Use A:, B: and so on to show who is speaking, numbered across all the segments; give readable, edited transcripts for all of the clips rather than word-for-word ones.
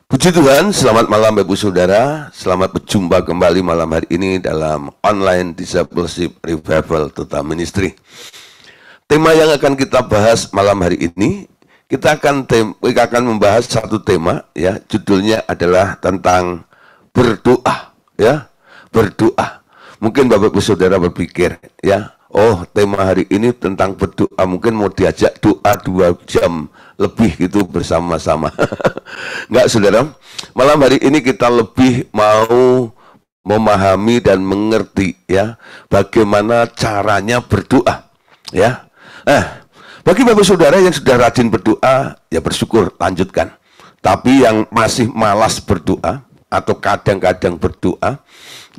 A: Puji Tuhan, selamat malam Bapak Saudara. Selamat berjumpa kembali malam hari ini dalam Online Discipleship Revival Total Ministry. Tema yang akan kita bahas malam hari ini, kita akan membahas satu tema, ya. Judulnya adalah tentang berdoa, ya. Berdoa. Mungkin Bapak Saudara berpikir, ya, oh, tema hari ini tentang berdoa, mungkin mau diajak doa 2 jam lebih gitu bersama-sama. Enggak, saudara. Malam hari ini kita lebih mau memahami dan mengerti, ya, bagaimana caranya berdoa, ya. Bagi Bapak Saudara yang sudah rajin berdoa, ya bersyukur, lanjutkan. Tapi yang masih malas berdoa atau kadang-kadang berdoa,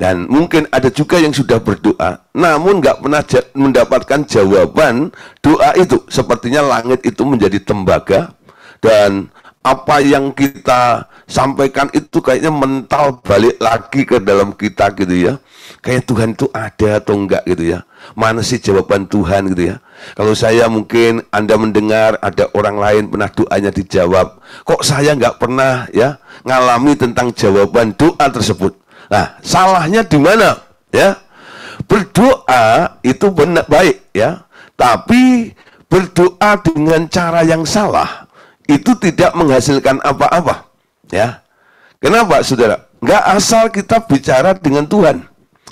A: dan mungkin ada juga yang sudah berdoa namun nggak pernah mendapatkan jawaban doa itu. Sepertinya langit itu menjadi tembaga, dan apa yang kita sampaikan itu kayaknya mental balik lagi ke dalam kita gitu, ya. Kayak Tuhan itu ada atau enggak gitu, ya. Mana sih jawaban Tuhan gitu, ya. Kalau saya, mungkin Anda mendengar ada orang lain pernah doanya dijawab, kok saya nggak pernah, ya, ngalami tentang jawaban doa tersebut. Nah, salahnya di mana, ya? Berdoa itu benar baik, ya. Tapi berdoa dengan cara yang salah itu tidak menghasilkan apa-apa, ya. Kenapa, saudara? Nggak asal kita bicara dengan Tuhan.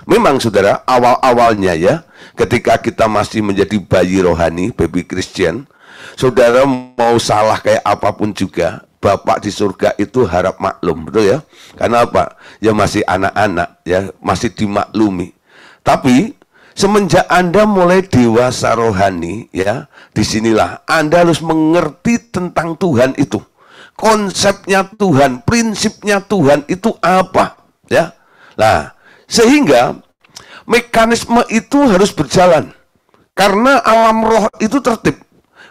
A: Memang, saudara, awal-awalnya, ya, ketika kita masih menjadi bayi rohani, baby Christian, saudara mau salah kayak apapun juga, Bapak di surga itu harap maklum, betul, ya? Karena apa? Ya masih anak-anak, ya, masih dimaklumi. Tapi semenjak Anda mulai dewasa rohani, ya, disinilah Anda harus mengerti tentang Tuhan itu. Konsepnya Tuhan, prinsipnya Tuhan itu apa, ya? Nah, sehingga mekanisme itu harus berjalan. Karena alam roh itu tertib.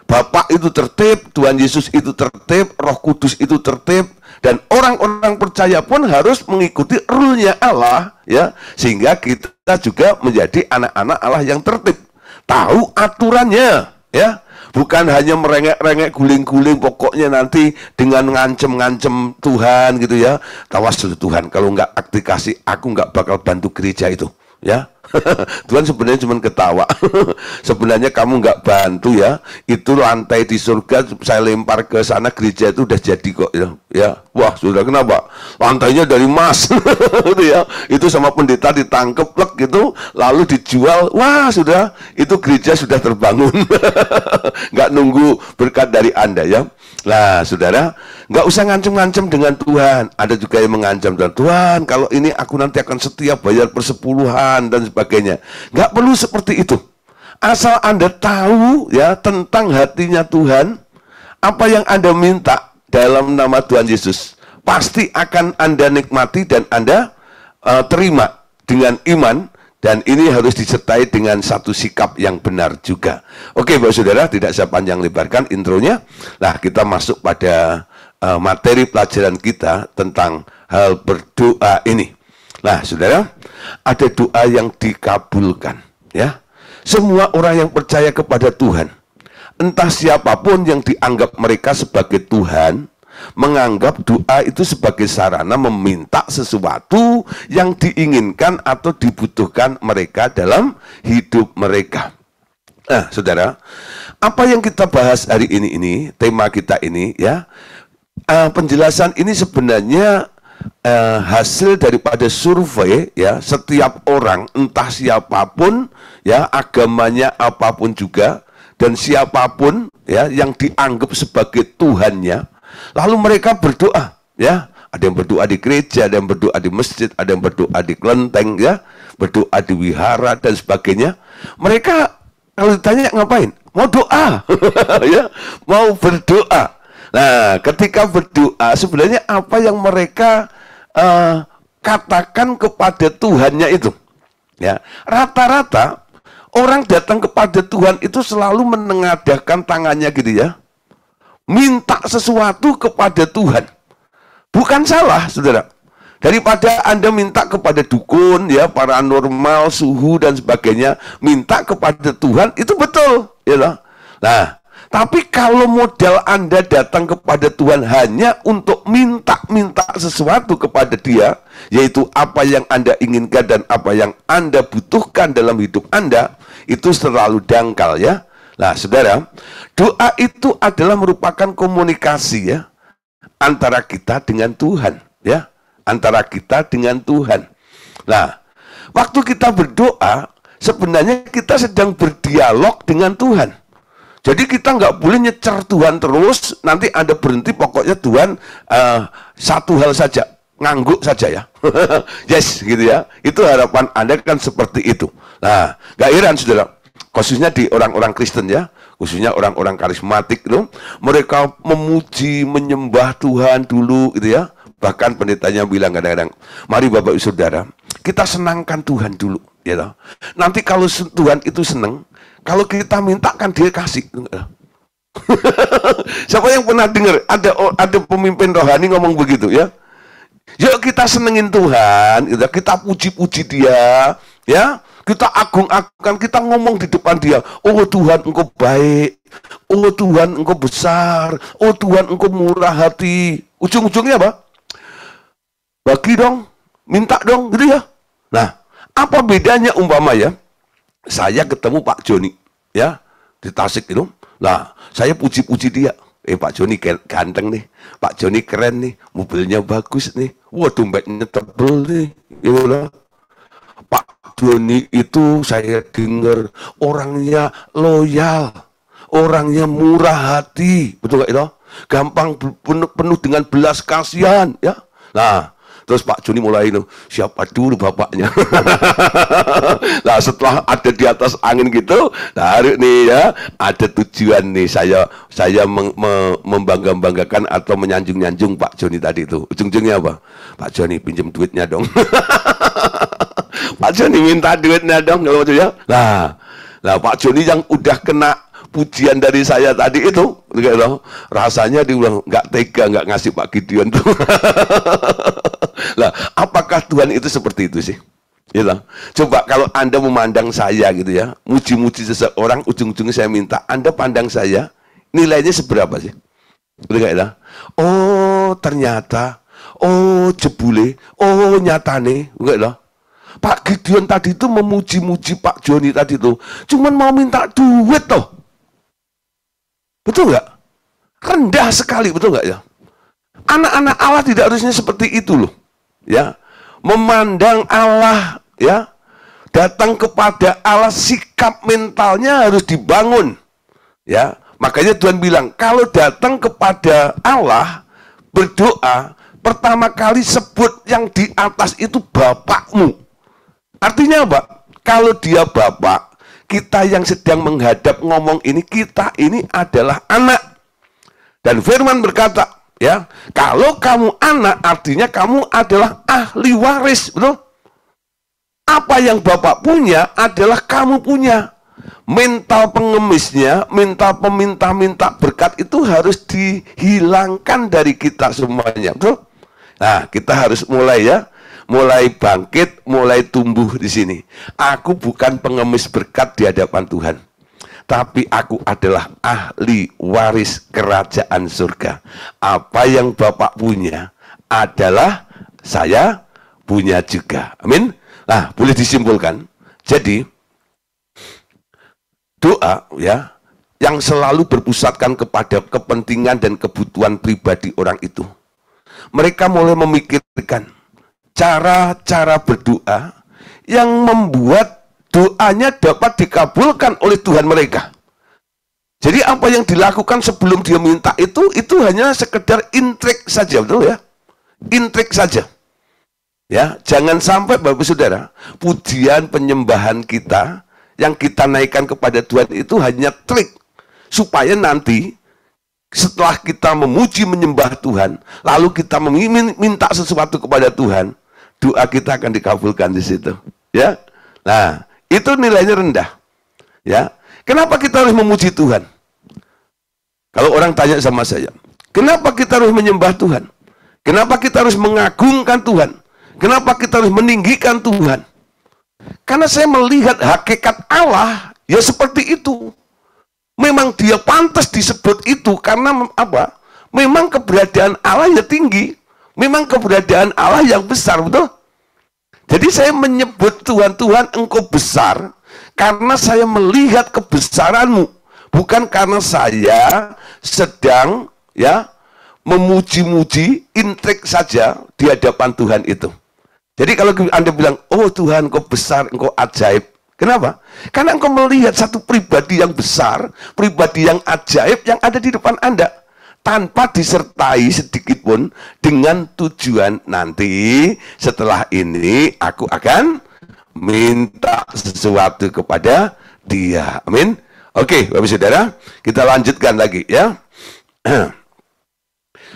A: Bapak itu tertib, Tuhan Yesus itu tertib, Roh Kudus itu tertib, dan orang-orang percaya pun harus mengikuti rule-nya Allah, ya, sehingga kita juga menjadi anak-anak Allah yang tertib, tahu aturannya, ya, bukan hanya merengek-rengek, guling-guling, pokoknya nanti dengan ngancem-ngancem Tuhan gitu, ya. Tawas dulu Tuhan, kalau nggak aplikasi aku nggak bakal bantu gereja itu, ya. Tuhan sebenarnya cuma ketawa. Sebenarnya kamu nggak bantu, ya. Itu lantai di surga saya lempar ke sana, gereja itu udah jadi kok, ya. Ya, wah, sudah, kenapa? Lantainya dari emas, gitu, ya. Itu sama pendeta ditangkep plek gitu, lalu dijual. Wah, sudah, itu gereja sudah terbangun. Nggak nunggu berkat dari Anda, ya. Nah, saudara, nggak usah ngancem-ngancem dengan Tuhan. Ada juga yang mengancam dengan Tuhan, kalau ini aku nanti akan setia bayar persepuluhan dan sebagainya. Nggak perlu seperti itu. Asal Anda tahu, ya, tentang hatinya Tuhan, apa yang Anda minta dalam nama Tuhan Yesus, pasti akan Anda nikmati dan Anda terima dengan iman. Dan ini harus disertai dengan satu sikap yang benar juga. Oke, Bapak Saudara, tidak saya panjang lebarkan intronya. Nah, kita masuk pada materi pelajaran kita tentang hal berdoa ini. Nah, saudara, ada doa yang dikabulkan, ya. Semua orang yang percaya kepada Tuhan, entah siapapun yang dianggap mereka sebagai Tuhan, menganggap doa itu sebagai sarana meminta sesuatu yang diinginkan atau dibutuhkan mereka dalam hidup mereka. Nah, saudara, apa yang kita bahas hari ini tema kita ini, ya, penjelasan ini sebenarnya hasil daripada survei, ya. Setiap orang, entah siapapun, ya, agamanya apapun juga, dan siapapun, ya, yang dianggap sebagai Tuhannya, lalu mereka berdoa, ya. Ada yang berdoa di gereja, ada yang berdoa di masjid, ada yang berdoa di kelenteng, ya, berdoa di wihara dan sebagainya. Mereka kalau ditanya ngapain? Mau doa, ya, mau berdoa. Nah, ketika berdoa, sebenarnya apa yang mereka katakan kepada Tuhannya itu, ya. Rata-rata orang datang kepada Tuhan itu selalu menengadahkan tangannya gitu, ya, minta sesuatu kepada Tuhan. Bukan salah, saudara. Daripada Anda minta kepada dukun, ya, paranormal, suhu dan sebagainya, minta kepada Tuhan itu betul, ya. Nah, Tapi kalau modal Anda datang kepada Tuhan hanya untuk minta-minta sesuatu kepada Dia, yaitu apa yang Anda inginkan dan apa yang Anda butuhkan dalam hidup Anda, itu terlalu dangkal ya. Nah, saudara, doa itu adalah merupakan komunikasi ya, antara kita dengan Tuhan ya, antara kita dengan Tuhan. Nah, waktu kita berdoa, sebenarnya kita sedang berdialog dengan Tuhan. Jadi kita nggak boleh nyecer Tuhan terus, nanti Anda berhenti, pokoknya Tuhan satu hal saja, ngangguk saja ya. Yes, gitu ya. Itu harapan Anda kan seperti itu. Nah, nggak heran saudara, khususnya di orang-orang Kristen ya, khususnya orang-orang karismatik itu, mereka memuji, menyembah Tuhan dulu gitu ya. Bahkan pendetanya bilang kadang-kadang, mari Bapak Ibu Saudara, kita senangkan Tuhan dulu. Ya, nanti kalau Tuhan itu senang, kalau kita minta kan Dia kasih. Siapa yang pernah dengar ada pemimpin rohani ngomong begitu ya? Yuk kita senengin Tuhan, kita puji-puji Dia, ya. Kita agung-agungkan, kita ngomong di depan Dia. Oh Tuhan, Engkau baik. Oh Tuhan, Engkau besar. Oh Tuhan, Engkau murah hati. Ujung-ujungnya apa? Bagi dong, minta dong, gitu ya. Nah, apa bedanya umpama ya? Saya ketemu Pak Joni, ya, di Tasik itu. Nah, saya puji-puji dia. Pak Joni ganteng nih, Pak Joni keren nih, mobilnya bagus nih, wah dompetnya tebel nih, gitu loh. Pak Joni itu saya dengar orangnya loyal, orangnya murah hati, betul nggak itu? Gampang penuh dengan belas kasihan, ya. Nah, terus Pak Joni mulai itu, siapa dulu bapaknya? Nah, setelah ada di atas angin gitu, tarik nih ya, ada tujuan nih, saya membangga-banggakan atau menyanjung-nyanjung Pak Joni tadi itu. Ujung-ujungnya apa? Pak Joni pinjam duitnya dong. Pak Joni minta duitnya dong, kalau ya. Nah, Pak Joni yang udah kena pujian dari saya tadi itu, rasanya dia bilang nggak tega, nggak ngasih Pak Gideon tuh. Lah, apakah Tuhan itu seperti itu sih? Ya, coba kalau Anda memandang saya gitu ya, muji-muji seseorang, ujung-ujungnya saya minta, Anda pandang saya, nilainya seberapa sih? Betul. Oh, ternyata, oh jebule, oh nyatane, enggak lah. Pak Gideon tadi itu memuji-muji Pak Joni tadi tuh, cuman mau minta duit toh. Betul nggak? Rendah sekali, betul nggak ya? Anak-anak Allah tidak harusnya seperti itu loh. Ya, memandang Allah, ya, datang kepada Allah, sikap mentalnya harus dibangun. Ya, makanya Tuhan bilang, kalau datang kepada Allah, berdoa, pertama kali sebut yang di atas itu Bapakmu. Artinya apa? Kalau Dia Bapak, kita yang sedang menghadap ngomong ini, kita ini adalah anak. Dan firman berkata, ya, kalau kamu anak, artinya kamu adalah ahli waris, betul? Apa yang Bapak punya adalah kamu punya. Mental pengemisnya, mental peminta-minta berkat itu harus dihilangkan dari kita semuanya, betul? Nah, kita harus mulai ya, mulai bangkit, mulai tumbuh di sini. Aku bukan pengemis berkat di hadapan Tuhan, tapi aku adalah ahli waris kerajaan surga. Apa yang Bapak punya adalah saya punya juga. Amin. Nah, boleh disimpulkan. Jadi doa ya yang selalu berpusatkan kepada kepentingan dan kebutuhan pribadi orang itu. Mereka mulai memikirkan cara-cara berdoa yang membuat doanya dapat dikabulkan oleh Tuhan mereka. Jadi apa yang dilakukan sebelum dia minta itu hanya sekedar intrik saja, betul ya? Intrik saja. Ya, jangan sampai Bapak Saudara, pujian penyembahan kita yang kita naikkan kepada Tuhan itu hanya trik supaya nanti setelah kita memuji menyembah Tuhan, lalu kita minta sesuatu kepada Tuhan, doa kita akan dikabulkan di situ, ya. Nah, itu nilainya rendah. Ya. Kenapa kita harus memuji Tuhan? Kalau orang tanya sama saya, kenapa kita harus menyembah Tuhan? Kenapa kita harus mengagungkan Tuhan? Kenapa kita harus meninggikan Tuhan? Karena saya melihat hakikat Allah ya seperti itu. Memang dia pantas disebut itu karena apa? Memang keberadaan Allah yang tinggi. Memang keberadaan Allah yang besar, betul? Jadi saya menyebut Tuhan, Tuhan engkau besar karena saya melihat kebesaranmu, bukan karena saya sedang memuji-muji, intrik saja di hadapan Tuhan itu. Jadi kalau Anda bilang, oh Tuhan engkau besar, engkau ajaib. Kenapa? Karena engkau melihat satu pribadi yang besar, pribadi yang ajaib yang ada di depan Anda. Tanpa disertai sedikit pun dengan tujuan nanti setelah ini aku akan minta sesuatu kepada dia. Amin. Oke, Bapak Saudara, kita lanjutkan lagi ya.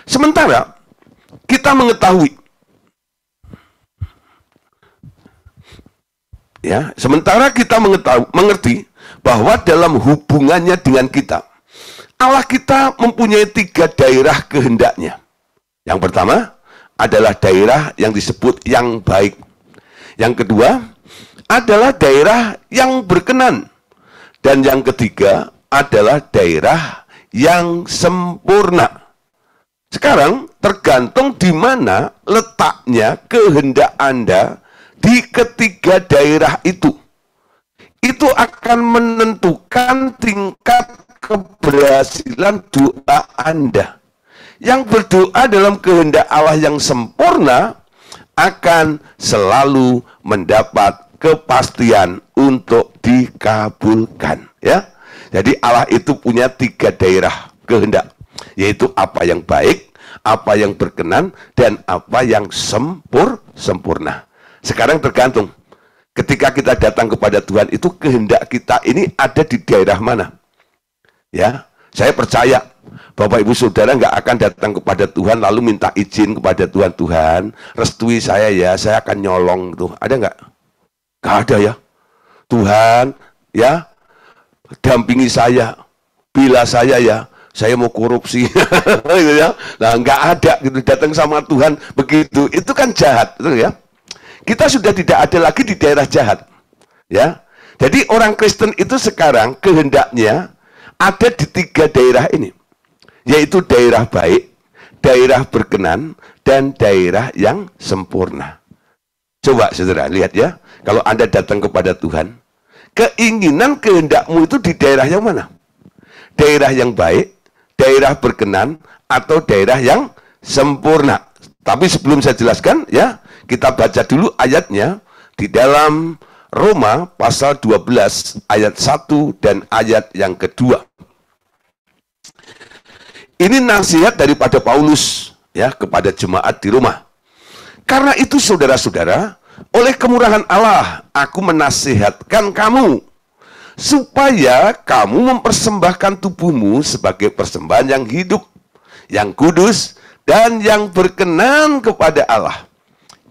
A: Sementara kita mengetahui sementara kita mengerti bahwa dalam hubungannya dengan kita, Allah kita mempunyai 3 daerah kehendaknya. Yang pertama adalah daerah yang disebut yang baik. Yang kedua adalah daerah yang berkenan. Dan yang ketiga adalah daerah yang sempurna. Sekarang tergantung di mana letaknya kehendak Anda di ketiga daerah itu. Itu akan menentukan tingkat keberhasilan doa Anda. Yang berdoa dalam kehendak Allah yang sempurna akan selalu mendapat kepastian untuk dikabulkan, ya. Jadi Allah itu punya 3 daerah kehendak, yaitu apa yang baik, apa yang berkenan, dan apa yang sempurna. Sekarang tergantung ketika kita datang kepada Tuhan itu kehendak kita ini ada di daerah mana. Ya, saya percaya Bapak Ibu Saudara nggak akan datang kepada Tuhan lalu minta izin kepada Tuhan, Tuhan restui saya ya, saya akan nyolong tuh. Ada nggak? Nggak ada ya. Tuhan ya dampingi saya, bila saya mau korupsi, gitu ya. Nah nggak ada gitu datang sama Tuhan begitu. Itu kan jahat, betul ya. Kita sudah tidak ada lagi di daerah jahat, ya. Jadi orang Kristen itu sekarang kehendaknya ada di 3 daerah ini, yaitu daerah baik, daerah berkenan, dan daerah yang sempurna. Coba saudara lihat ya, kalau Anda datang kepada Tuhan, keinginan kehendakmu itu di daerah yang mana? Daerah yang baik, daerah berkenan, atau daerah yang sempurna. Tapi sebelum saya jelaskan ya, kita baca dulu ayatnya di dalam Roma pasal 12 ayat 1 dan ayat yang kedua. Ini nasihat daripada Paulus ya kepada jemaat di Roma. Karena itu saudara-saudara, oleh kemurahan Allah aku menasihatkan kamu supaya kamu mempersembahkan tubuhmu sebagai persembahan yang hidup, yang kudus, dan yang berkenan kepada Allah.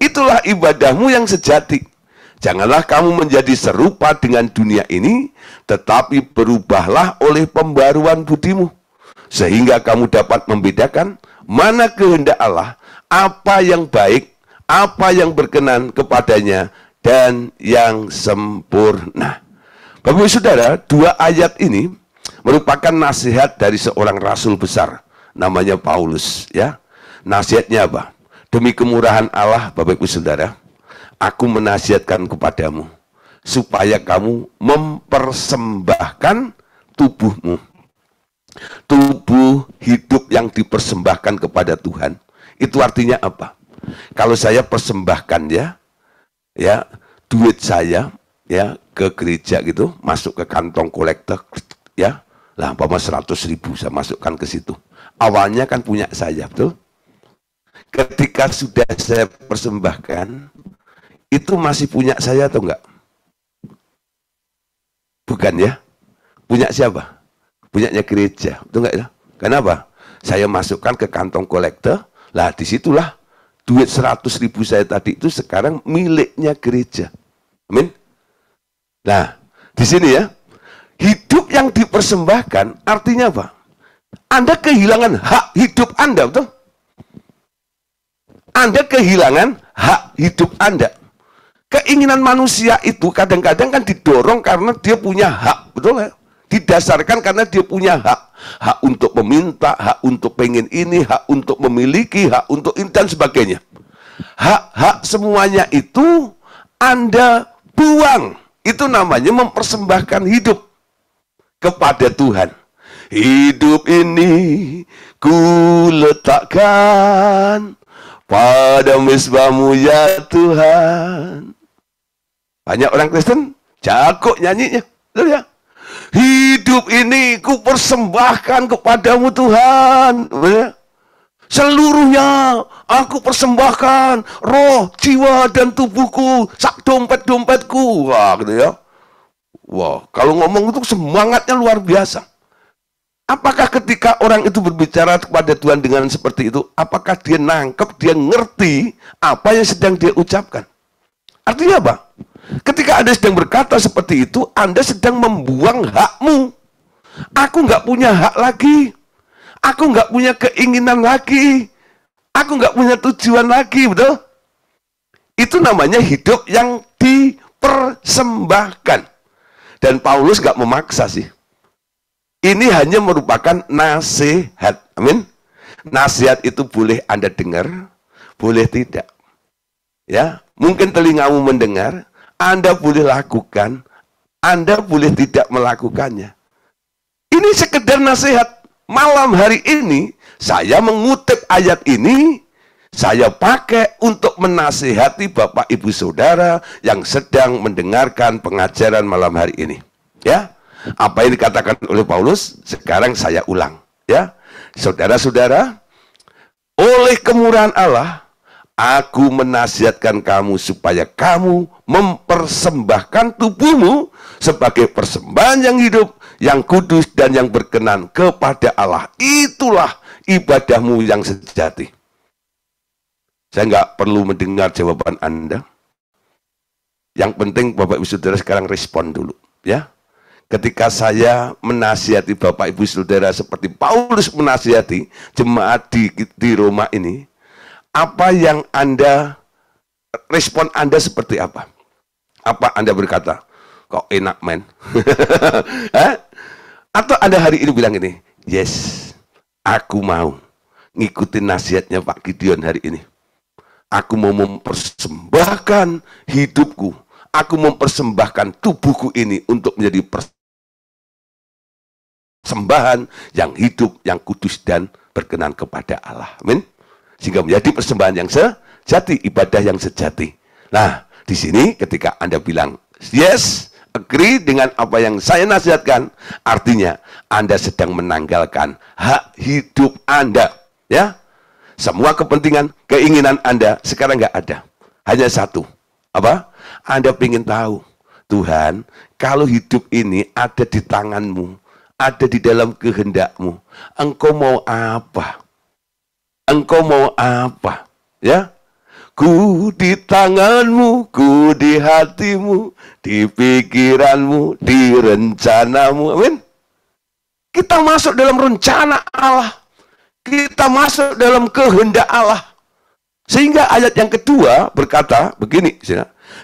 A: Itulah ibadahmu yang sejati. Janganlah kamu menjadi serupa dengan dunia ini, tetapi berubahlah oleh pembaruan budimu, sehingga kamu dapat membedakan mana kehendak Allah, apa yang baik, apa yang berkenan kepadanya, dan yang sempurna. Bapak-Ibu Saudara, 2 ayat ini merupakan nasihat dari seorang rasul besar, namanya Paulus. Ya, nasihatnya apa? Demi kemurahan Allah, Bapak-Ibu Saudara, aku menasihatkan kepadamu supaya kamu mempersembahkan tubuhmu. Tubuh hidup yang dipersembahkan kepada Tuhan. Itu artinya apa? Kalau saya persembahkan ya duit saya ya ke gereja gitu, masuk ke kantong kolektor ya, lah umpama 100.000 saya masukkan ke situ. Awalnya kan punya saya, betul? Ketika sudah saya persembahkan, itu masih punya saya atau enggak? Bukan ya? Punya siapa? Punyanya gereja, betul enggak ya? Kenapa? Saya masukkan ke kantong kolektor, lah disitulah duit 100.000 saya tadi itu sekarang miliknya gereja. Amin. Nah, di sini ya, hidup yang dipersembahkan artinya apa? Anda kehilangan hak hidup Anda, betul? Anda kehilangan hak hidup Anda. Keinginan manusia itu kadang-kadang kan didorong karena dia punya hak, betul ya? Didasarkan karena dia punya hak. Hak untuk meminta, hak untuk pengen ini, hak untuk memiliki, hak untuk ini, dan sebagainya. Hak-hak semuanya itu Anda buang. Itu namanya mempersembahkan hidup kepada Tuhan. Hidup ini ku letakkan pada mezbahmu ya Tuhan. Banyak orang Kristen jago nyanyinya, betul ya? Hidup ini ku persembahkan kepadamu Tuhan. Seluruhnya aku persembahkan, roh, jiwa, dan tubuhku, sak dompet-dompetku. Wah, gitu ya. Wah, kalau ngomong itu semangatnya luar biasa. Apakah ketika orang itu berbicara kepada Tuhan dengan seperti itu, apakah dia nangkep, dia ngerti apa yang sedang dia ucapkan? Artinya apa? Ketika Anda sedang berkata seperti itu, Anda sedang membuang hakmu. Aku nggak punya hak lagi. Aku nggak punya keinginan lagi. Aku nggak punya tujuan lagi, betul? Itu namanya hidup yang dipersembahkan. Dan Paulus nggak memaksa sih. Ini hanya merupakan nasihat. Amin. Nasihat itu boleh Anda dengar, boleh tidak. Ya, mungkin telingamu mendengar, Anda boleh lakukan, Anda boleh tidak melakukannya. Ini sekedar nasihat. Malam hari ini, saya mengutip ayat ini, saya pakai untuk menasihati Bapak Ibu Saudara yang sedang mendengarkan pengajaran malam hari ini. Ya, apa yang dikatakan oleh Paulus, sekarang saya ulang. Ya, saudara-saudara, oleh kemurahan Allah, aku menasihatkan kamu supaya kamu mempersembahkan tubuhmu sebagai persembahan yang hidup, yang kudus, dan yang berkenan kepada Allah. Itulah ibadahmu yang sejati. Saya nggak perlu mendengar jawaban Anda. Yang penting Bapak Ibu Saudara sekarang respon dulu. Ya, ketika saya menasihati Bapak Ibu Saudara seperti Paulus menasihati jemaat di Roma ini, apa yang Anda, respon Anda seperti apa? Apa Anda berkata, kok enak men? Atau Anda hari ini bilang ini, yes, aku mau ngikutin nasihatnya Pak Gideon hari ini. Aku mau mempersembahkan hidupku. Aku mempersembahkan tubuhku ini untuk menjadi persembahan yang hidup, yang kudus, dan berkenan kepada Allah. Amin. Sehingga menjadi persembahan yang sejati, ibadah yang sejati. Nah, di sini ketika Anda bilang, yes, agree dengan apa yang saya nasihatkan, artinya Anda sedang menanggalkan hak hidup Anda. Ya, semua kepentingan, keinginan Anda sekarang nggak ada. Hanya satu. Apa? Anda ingin tahu, Tuhan, kalau hidup ini ada di tanganmu, ada di dalam kehendakmu, Engkau mau apa? Engkau mau apa? Ya, ku di tanganmu, ku di hatimu, di pikiranmu, di rencanamu. Amin. Kita masuk dalam rencana Allah. Kita masuk dalam kehendak Allah. Sehingga ayat yang kedua berkata begini,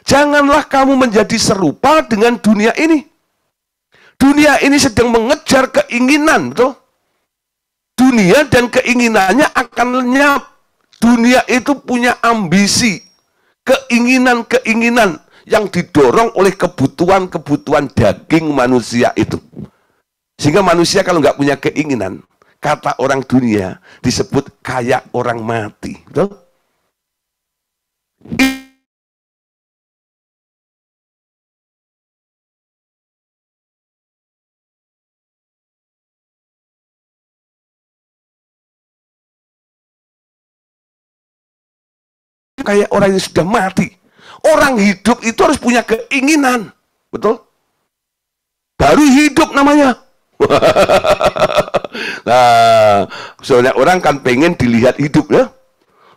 A: janganlah kamu menjadi serupa dengan dunia ini. Dunia ini sedang mengejar keinginan, betul? Dunia dan keinginannya akan lenyap. Dunia itu punya ambisi, keinginan-keinginan yang didorong oleh kebutuhan-kebutuhan daging manusia itu. Sehingga manusia kalau nggak punya keinginan, kata orang dunia disebut kayak orang mati. Betul? Kayak orang yang sudah mati. Orang hidup itu harus punya keinginan. Betul? Baru hidup namanya. Nah, soalnya orang kan pengen dilihat hidup ya.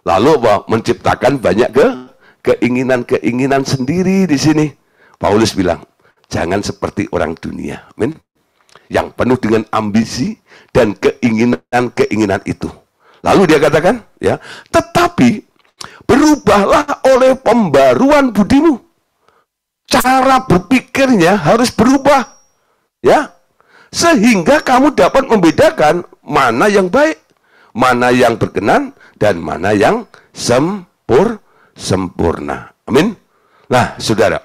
A: Lalu apa? Menciptakan banyak keinginan-keinginan sendiri di sini. Paulus bilang, jangan seperti orang dunia. Amin. Yang penuh dengan ambisi dan keinginan-keinginan itu. Lalu dia katakan, ya, tetapi berubahlah oleh pembaruan budimu. Cara berpikirnya harus berubah. Ya. Sehingga kamu dapat membedakan mana yang baik, mana yang berkenan, dan mana yang sempurna. Amin. Nah, saudara,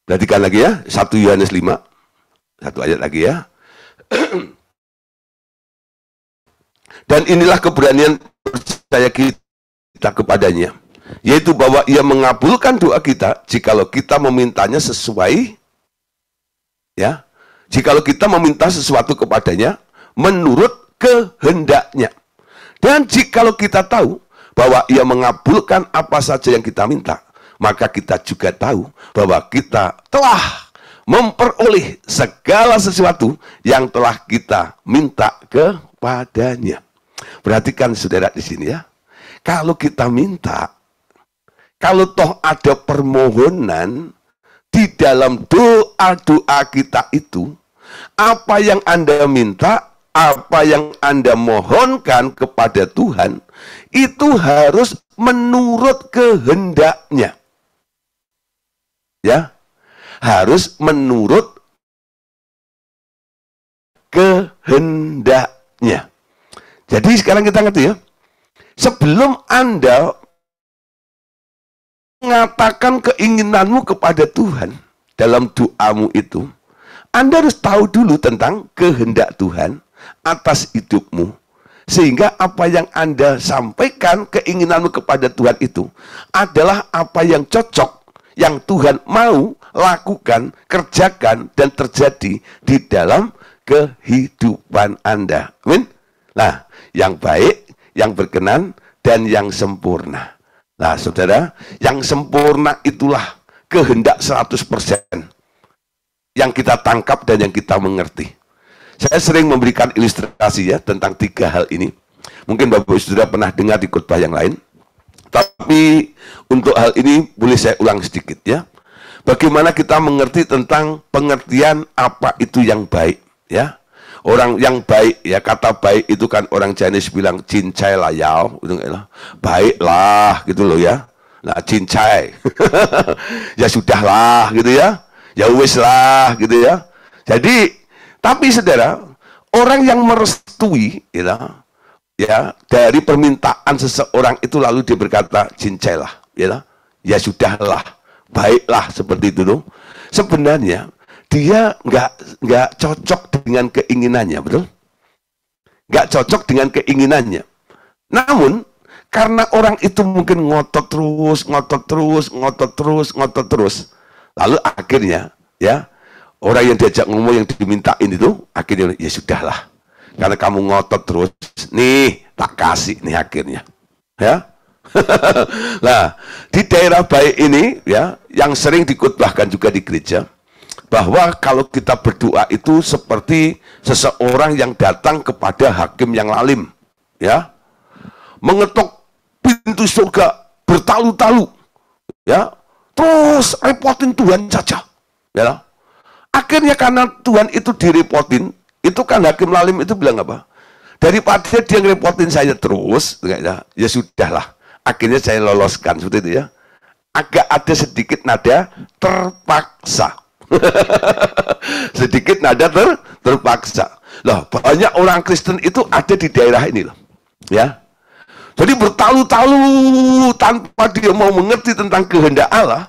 A: perhatikan lagi ya, 1 Yohanes 5, satu ayat lagi ya. Dan inilah keberanian percaya kita kepadanya, yaitu bahwa ia mengabulkan doa kita jikalau kita memintanya sesuai, ya, jikalau kita meminta sesuatu kepadanya menurut kehendaknya. Dan jikalau kita tahu bahwa ia mengabulkan apa saja yang kita minta, maka kita juga tahu bahwa kita telah memperoleh segala sesuatu yang telah kita minta kepadanya. Perhatikan saudara di sini ya. Kalau kita minta, kalau toh ada permohonan di dalam doa-doa kita itu, apa yang Anda minta, apa yang Anda mohonkan kepada Tuhan, itu harus menurut kehendaknya. Ya, harus menurut kehendaknya. Jadi sekarang kita ngerti ya, sebelum Anda mengatakan keinginanmu kepada Tuhan dalam doamu itu, Anda harus tahu dulu tentang kehendak Tuhan atas hidupmu. Sehingga apa yang Anda sampaikan keinginanmu kepada Tuhan itu adalah apa yang cocok, yang Tuhan mau lakukan, kerjakan, dan terjadi di dalam kehidupan Anda. Amin. Nah, yang baik, yang berkenan, dan yang sempurna. Nah, saudara, yang sempurna itulah kehendak 100% yang kita tangkap dan yang kita mengerti. Saya sering memberikan ilustrasi ya tentang 3 hal ini. Mungkin Bapak Ibu sudah pernah dengar di khotbah yang lain. Tapi untuk hal ini boleh saya ulang sedikit ya. Bagaimana kita mengerti tentang pengertian apa itu yang baik ya. Orang yang baik ya, kata baik itu kan orang Chinese bilang cincai lah yao, gitu, baiklah gitu loh ya. Nah, cincai. Ya sudahlah gitu ya. Ya wis lah gitu ya. Jadi, tapi saudara, orang yang merestui ya dari permintaan seseorang itu lalu dia berkata cincai lah, ya sudahlah, baiklah seperti itu loh. Sebenarnya dia nggak cocok dengan keinginannya, betul? Nggak cocok dengan keinginannya. Namun karena orang itu mungkin ngotot terus, lalu akhirnya ya orang yang diajak ngomong yang dimintain itu akhirnya ya sudahlah, karena kamu ngotot terus, nih tak kasih nih akhirnya, ya. Nah di daerah baik ini ya, yang sering dikhotbahkan juga di gereja, bahwa kalau kita berdoa itu seperti seseorang yang datang kepada hakim yang lalim, ya, mengetok pintu surga bertalu-talu, ya, terus repotin Tuhan saja, ya. Akhirnya karena Tuhan itu direpotin, itu kan hakim lalim itu bilang apa? Daripada dia ngerepotin saya terus, ya sudahlah. Akhirnya saya loloskan seperti itu ya. Agak ada sedikit nada terpaksa. Sedikit nada terpaksa. Loh, banyak orang Kristen itu ada di daerah ini loh. Ya. Jadi bertalu-talu tanpa dia mau mengerti tentang kehendak Allah.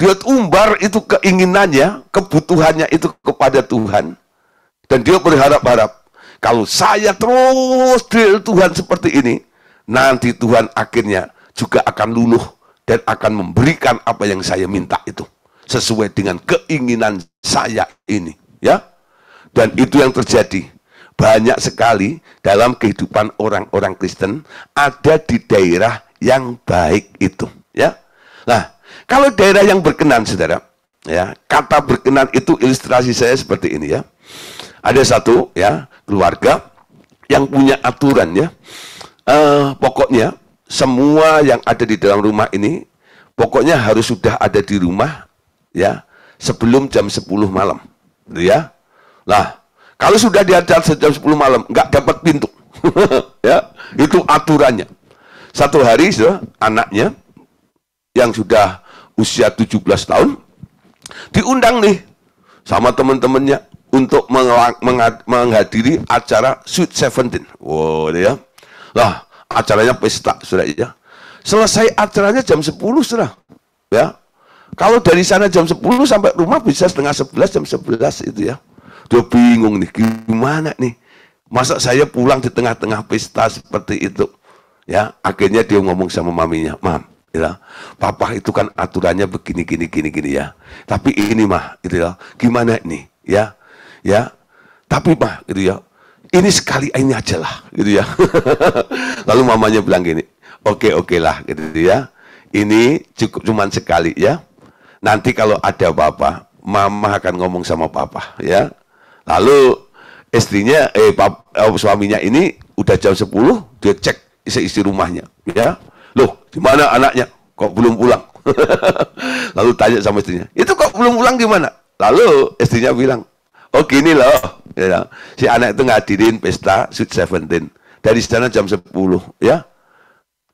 A: Dia umbar itu keinginannya, kebutuhannya itu kepada Tuhan. Dan dia berharap-harap, kalau saya terus dari Tuhan seperti ini, nanti Tuhan akhirnya juga akan luluh dan akan memberikan apa yang saya minta itu sesuai dengan keinginan saya ini, ya. Dan itu yang terjadi banyak sekali dalam kehidupan orang-orang Kristen ada di daerah yang baik itu, ya. Nah, kalau daerah yang berkenan, saudara, ya, kata berkenan itu ilustrasi saya seperti ini ya. Ada satu ya keluarga yang punya aturan ya. Pokoknya semua yang ada di dalam rumah ini pokoknya harus sudah ada di rumah ya sebelum jam 10 malam, gitu ya. Nah, kalau sudah di atas jam 10 malam nggak dapat pintu, ya itu aturannya. Satu hari anaknya yang sudah usia 17 tahun diundang nih sama teman-temannya untuk menghadiri acara Sweet 17. Wow, ya. Lah, acaranya pesta, sudah ya. Selesai acaranya jam 10, sudah. Ya. Kalau dari sana jam 10 sampai rumah bisa setengah 11, jam 11 itu ya. Dia bingung nih, gimana nih? Masa saya pulang di tengah-tengah pesta seperti itu? Ya, akhirnya dia ngomong sama maminya, "Mam, ya, papa itu kan aturannya begini ya. Tapi ini mah, gitu ya. Gimana nih, ya, ya. Tapi mah, gitu ya. Ini sekali ini aja lah, gitu ya." Lalu mamanya bilang gini, oke lah, gitu ya. Ini cuman sekali ya. Nanti kalau ada apa-apa, mama akan ngomong sama papa, ya. Lalu istrinya, suaminya ini udah jam 10, dia cek isi rumahnya, ya. Loh, di mana anaknya? Kok belum pulang? Lalu tanya sama istrinya, itu kok belum pulang gimana? Lalu istrinya bilang, oh gini loh, ya, si anak itu ngadirin pesta Sweet 17 dari sana jam 10, ya.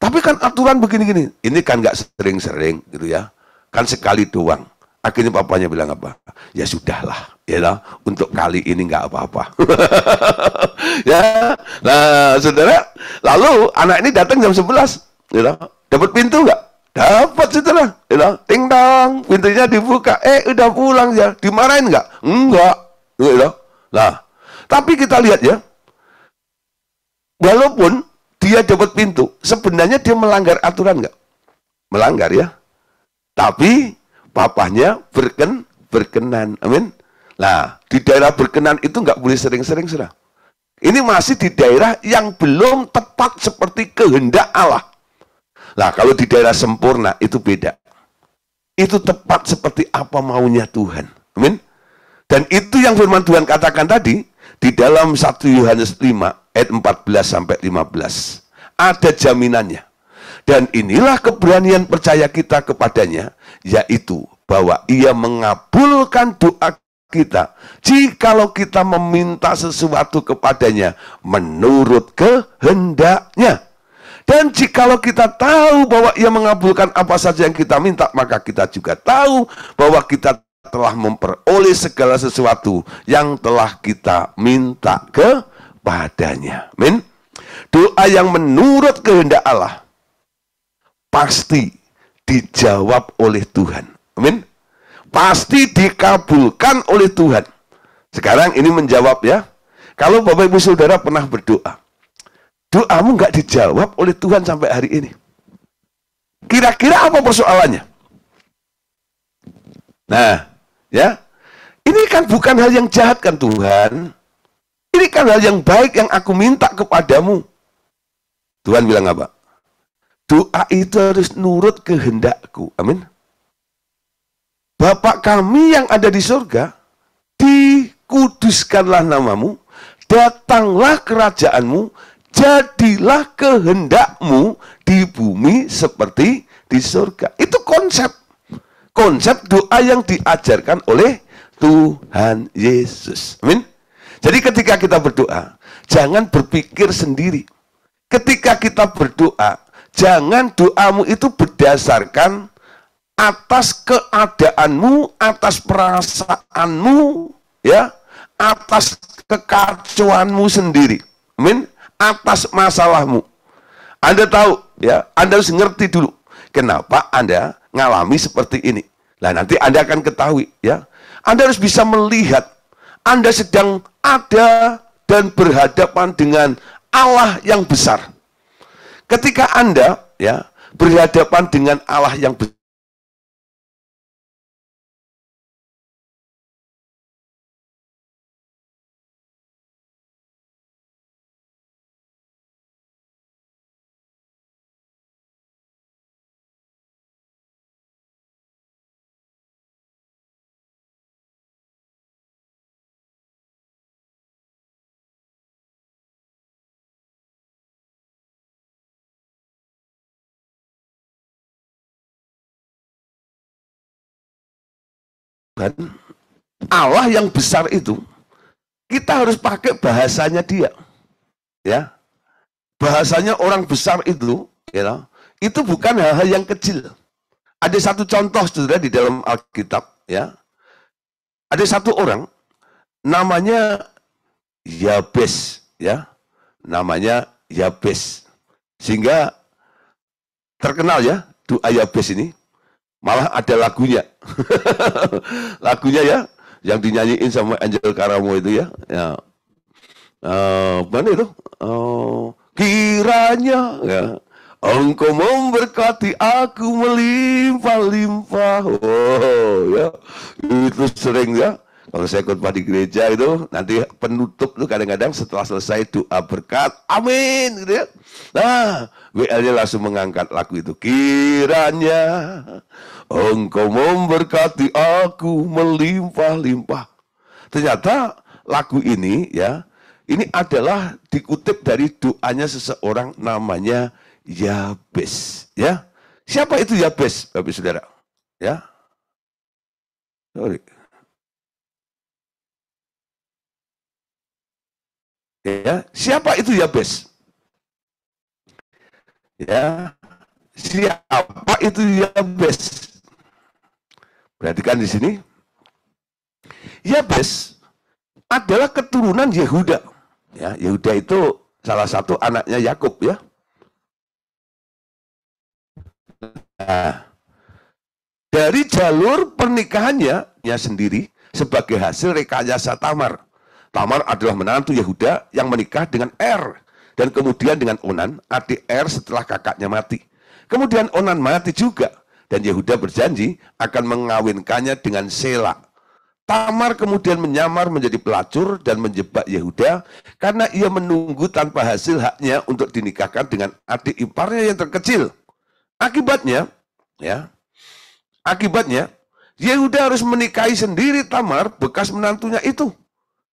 A: Tapi kan aturan begini-gini, ini kan nggak sering-sering, gitu ya. Kan sekali doang. Akhirnya papanya bilang apa? Ya sudahlah, ya lah, untuk kali ini nggak apa-apa. Ya, nah saudara, lalu anak ini datang jam 11, ya, dapat pintu nggak? Dapat, saudara, ya, ting dong, pintunya dibuka, udah pulang ya, dimarahin nggak? Enggak, ya. Nah, tapi kita lihat ya, walaupun dia dapat pintu, sebenarnya dia melanggar aturan nggak? Melanggar ya. Tapi papahnya berkenan, amin. Nah, di daerah berkenan itu nggak boleh sering-sering, saudara. Ini masih di daerah yang belum tepat seperti kehendak Allah. Nah, kalau di daerah sempurna itu beda. Itu tepat seperti apa maunya Tuhan, amin. Dan itu yang firman Tuhan katakan tadi di dalam 1 Yohanes 5 ayat 14 sampai 15. Ada jaminannya. Dan inilah keberanian percaya kita kepadanya, yaitu bahwa ia mengabulkan doa kita jikalau kita meminta sesuatu kepadanya menurut kehendaknya. Dan jikalau kita tahu bahwa ia mengabulkan apa saja yang kita minta, maka kita juga tahu bahwa kita telah memperoleh segala sesuatu yang telah kita minta kepadanya. Amin. Doa yang menurut kehendak Allah pasti dijawab oleh Tuhan. Amin. Pasti dikabulkan oleh Tuhan. Sekarang ini menjawab ya. Kalau Bapak Ibu Saudara pernah berdoa, doamu nggak dijawab oleh Tuhan sampai hari ini. Kira-kira apa persoalannya? Nah, ya. Ini kan bukan hal yang jahat kan Tuhan. Ini kan hal yang baik yang aku minta kepadamu. Tuhan bilang apa? Doa itu harus nurut kehendakku. Amin. Bapa kami yang ada di surga, dikuduskanlah namamu, datanglah kerajaanmu, jadilah kehendakmu di bumi seperti di surga. Itu konsep doa yang diajarkan oleh Tuhan Yesus. Amin. Jadi ketika kita berdoa, jangan berpikir sendiri. Ketika kita berdoa, jangan doamu itu berdasarkan atas keadaanmu, atas perasaanmu, ya, atas kekacauanmu sendiri. Amin. Atas masalahmu. Anda tahu, ya, Anda harus ngerti dulu kenapa Anda ngalami seperti ini. Nah, nanti Anda akan ketahui, ya. Anda harus bisa melihat Anda sedang ada dan berhadapan dengan Allah yang besar. Ketika Anda, ya, berhadapan dengan Allah yang besar, Allah yang besar itu, kita harus pakai bahasanya dia, ya. Bahasanya orang besar itu, ya, itu bukan hal-hal yang kecil. Ada satu contoh saudara di dalam Alkitab, ya. Ada satu orang namanya Yabes, ya, namanya Yabes, sehingga terkenal ya doa Yabes ini. Malah ada lagunya, lagunya ya, yang dinyanyiin sama Angel Karamo itu ya. Mana itu? Kiranya ya, Engkau memberkati aku melimpah-limpah. Oh ya, itu sering ya. Kalau saya khotbah di gereja itu, nanti penutup tuh kadang-kadang setelah selesai doa berkat, amin gitu ya. Nah, WL-nya langsung mengangkat lagu itu. Kiranya Engkau memberkati aku melimpah-limpah. Ternyata lagu ini ya, ini adalah dikutip dari doanya seseorang namanya Yabes. Ya, siapa itu Yabes, Bapak Saudara? Ya, sorry. Ya, siapa itu Yabes? Ya, siapa itu Yabes? Perhatikan di sini. Yabes adalah keturunan Yehuda. Ya, Yehuda itu salah satu anaknya Yakub ya. Nah, dari jalur pernikahannya sendiri sebagai hasil rekayasa Tamar. Tamar adalah menantu Yehuda yang menikah dengan Er dan kemudian dengan Onan, adik Er setelah kakaknya mati. Kemudian Onan mati juga dan Yehuda berjanji akan mengawinkannya dengan Sela. Tamar kemudian menyamar menjadi pelacur dan menjebak Yehuda karena ia menunggu tanpa hasil haknya untuk dinikahkan dengan adik iparnya yang terkecil. Akibatnya Yehuda harus menikahi sendiri Tamar, bekas menantunya itu.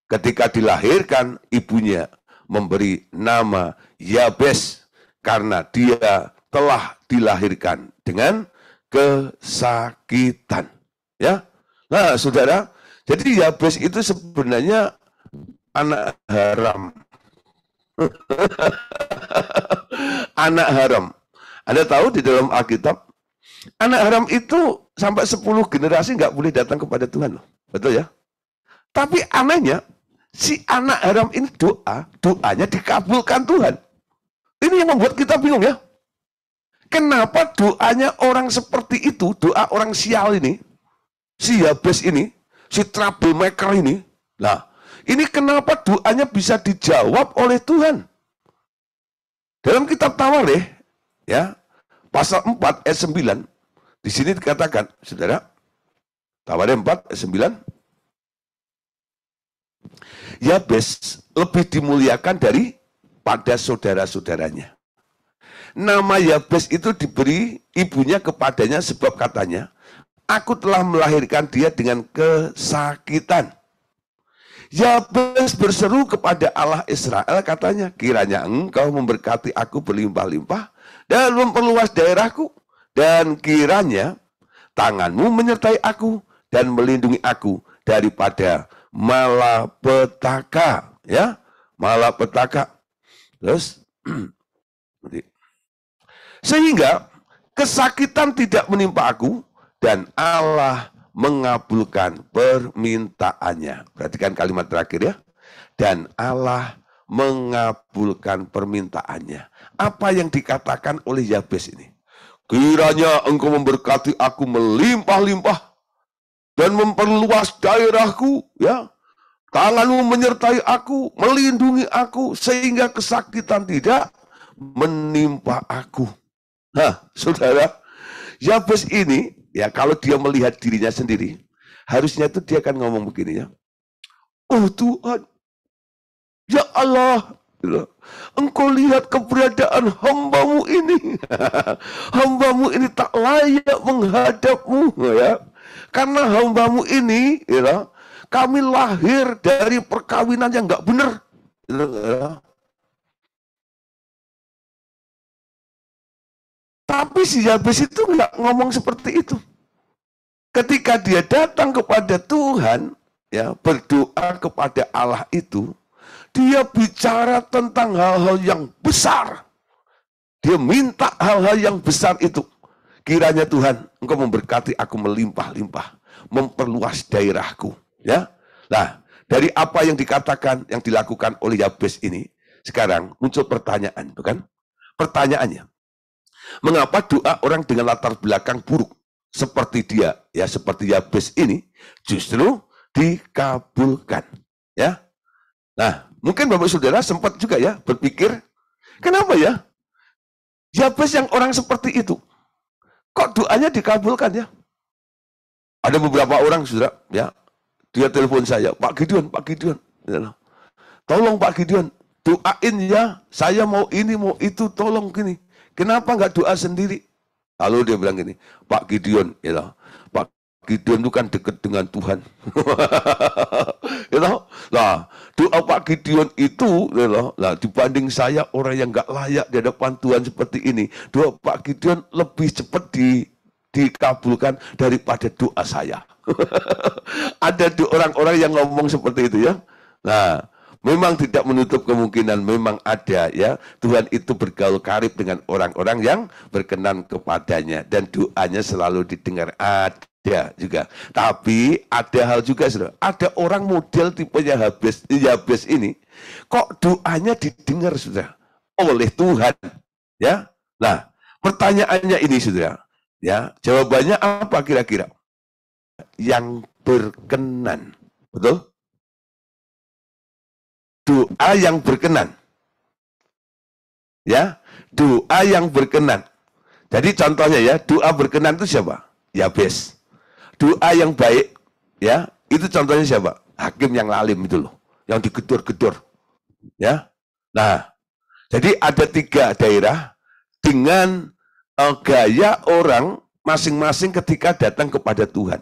A: Ketika dilahirkan, ibunya memberi nama Yabes karena dia telah dilahirkan dengan kesakitan. Ya, nah saudara, jadi Yabes itu sebenarnya anak haram. Anak haram. Anda tahu di dalam Alkitab, anak haram itu sampai 10 generasi nggak boleh datang kepada Tuhan. Betul ya? Tapi anehnya, si anak haram ini doanya dikabulkan Tuhan. Ini yang membuat kita bingung ya. Kenapa doanya orang seperti itu, doa orang sial ini, si Yabes ini, si troublemaker ini, nah, ini kenapa doanya bisa dijawab oleh Tuhan? Dalam kitab Tawarikh, ya, pasal 4 ayat 9, di sini dikatakan, saudara, Tawarikh 4 ayat 9, Yabes lebih dimuliakan daripada saudara-saudaranya. Nama Yabes itu diberi ibunya kepadanya sebab katanya, aku telah melahirkan dia dengan kesakitan. Yabes berseru kepada Allah Israel katanya, kiranya engkau memberkati aku berlimpah-limpah dan memperluas daerahku, dan kiranya tanganmu menyertai aku dan melindungi aku daripada malapetaka, ya, malapetaka. Terus sehingga kesakitan tidak menimpa aku dan Allah mengabulkan permintaannya. Perhatikan kalimat terakhir ya. Dan Allah mengabulkan permintaannya. Apa yang dikatakan oleh Yabes ini? Kiranya engkau memberkati aku melimpah-limpah dan memperluas daerahku, ya. Tanganmu menyertai aku, melindungi aku, sehingga kesakitan tidak menimpa aku. Nah, saudara, Yabes ini, ya, kalau dia melihat dirinya sendiri, harusnya itu dia akan ngomong begini ya. Oh Tuhan, ya Allah, engkau lihat keberadaan hambamu ini. Hambamu ini tak layak menghadapmu, ya. Karena hambamu ini, ya, kami lahir dari perkawinan yang nggak benar. Ya. Tapi si Yabes itu nggak ngomong seperti itu. Ketika dia datang kepada Tuhan, ya, berdoa kepada Allah itu, dia bicara tentang hal-hal yang besar. Dia minta hal-hal yang besar itu. Kiranya Tuhan, engkau memberkati aku melimpah-limpah, memperluas daerahku. Ya. Nah, dari apa yang dikatakan, yang dilakukan oleh Yabes ini, sekarang muncul pertanyaan, bukan? Pertanyaannya, mengapa doa orang dengan latar belakang buruk seperti dia, ya seperti Yabes ini, justru dikabulkan? Ya. Nah, mungkin Bapak Saudara sempat juga ya berpikir, kenapa ya Yabes yang orang seperti itu, kok doanya dikabulkan ya? Ada beberapa orang, saudara, ya, dia telepon saya, Pak Gideon, ya, tolong Pak Gideon, doain ya, saya mau ini, mau itu, tolong gini. Kenapa nggak doa sendiri? Lalu dia bilang gini, Pak Gideon, ya, Pak Gideon itu kan dekat dengan Tuhan. Ya, nah, doa Pak Gideon itu, ya, nah, dibanding saya orang yang nggak layak di hadapan Tuhan seperti ini, doa Pak Gideon lebih cepat dikabulkan daripada doa saya. Ada orang-orang yang ngomong seperti itu ya. Nah, memang tidak menutup kemungkinan, memang ada ya. Tuhan itu bergaul karib dengan orang-orang yang berkenan kepadanya dan doanya selalu didengar. Ada juga. Tapi ada hal juga, saudara. Ada orang model tipenya Yabes ini, kok doanya didengar, saudara, oleh Tuhan. Ya. Nah, pertanyaannya ini, saudara. Ya, jawabannya apa kira-kira? Yang berkenan. Betul? Doa yang berkenan. Ya, doa yang berkenan. Jadi contohnya ya, doa berkenan itu siapa? Yabes. Doa yang baik, ya, itu contohnya siapa? Hakim yang lalim itu loh, yang digedor-gedor. Ya. Nah, jadi ada 3 daerah dengan gaya orang masing-masing ketika datang kepada Tuhan.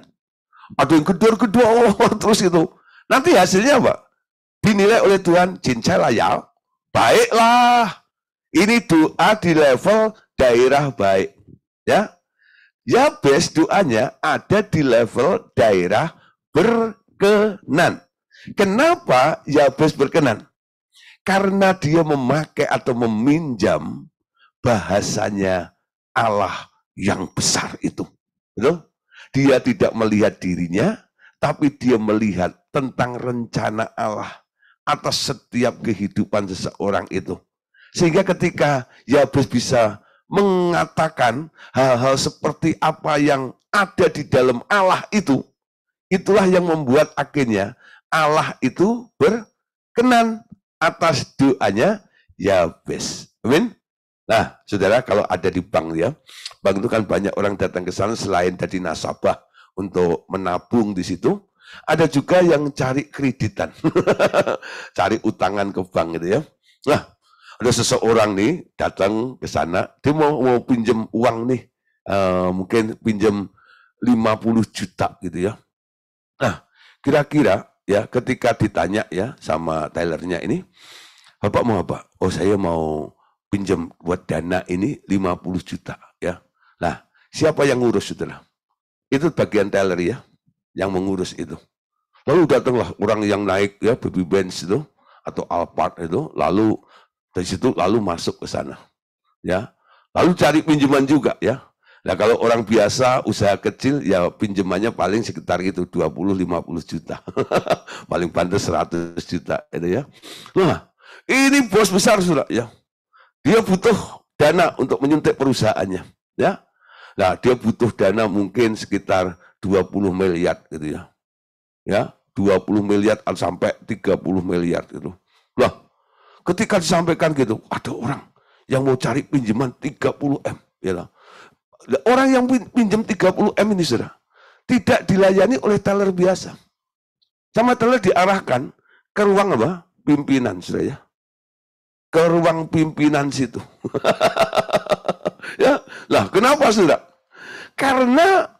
A: Ada yang gedor-gedor terus itu. Nanti hasilnya apa? Dinilai oleh Tuhan, cincela ya, baiklah. Ini doa di level daerah baik. Ya, Yabes doanya ada di level daerah berkenan. Kenapa Yabes berkenan? Karena dia memakai atau meminjam bahasanya Allah yang besar itu. Betul? Dia tidak melihat dirinya, tapi dia melihat tentang rencana Allah atas setiap kehidupan seseorang itu. Sehingga ketika Yabes bisa mengatakan hal-hal seperti apa yang ada di dalam Allah itu, itulah yang membuat akhirnya Allah itu berkenan atas doanya Yabes. Amin. Nah, saudara, kalau ada di bank ya, bank itu kan banyak orang datang ke sana selain jadi nasabah untuk menabung di situ, ada juga yang cari kreditan, cari utangan ke bank gitu ya. Nah, ada seseorang nih datang ke sana, dia mau pinjam uang nih, mungkin pinjam 50 juta gitu ya. Nah, kira-kira ya ketika ditanya ya sama tellernya ini, Bapak mau apa? Oh, saya mau pinjam buat dana ini 50 juta ya. Nah, siapa yang ngurus, saudara? Itu bagian teller ya, yang mengurus itu. Lalu datanglah orang yang naik ya, baby Benz itu atau Alphard itu, lalu dari situ lalu masuk ke sana. Ya. Lalu cari pinjaman juga ya. Nah, kalau orang biasa usaha kecil ya pinjamannya paling sekitar itu 20-50 juta. Paling pantas 100 juta itu ya. Nah, ini bos besar sudah ya. Dia butuh dana untuk menyuntik perusahaannya, ya. Nah, dia butuh dana mungkin sekitar 20 miliar gitu ya. Ya, 20 miliar sampai 30 miliar gitu. Lah, ketika disampaikan gitu, ada orang yang mau cari pinjaman 30 M, ya. Orang yang pinjam 30 M ini, saudara, tidak dilayani oleh teller biasa. Sama teller diarahkan ke ruang apa? Pimpinan, saudara ya. Ke ruang pimpinan situ. Ya, lah kenapa, saudara? Karena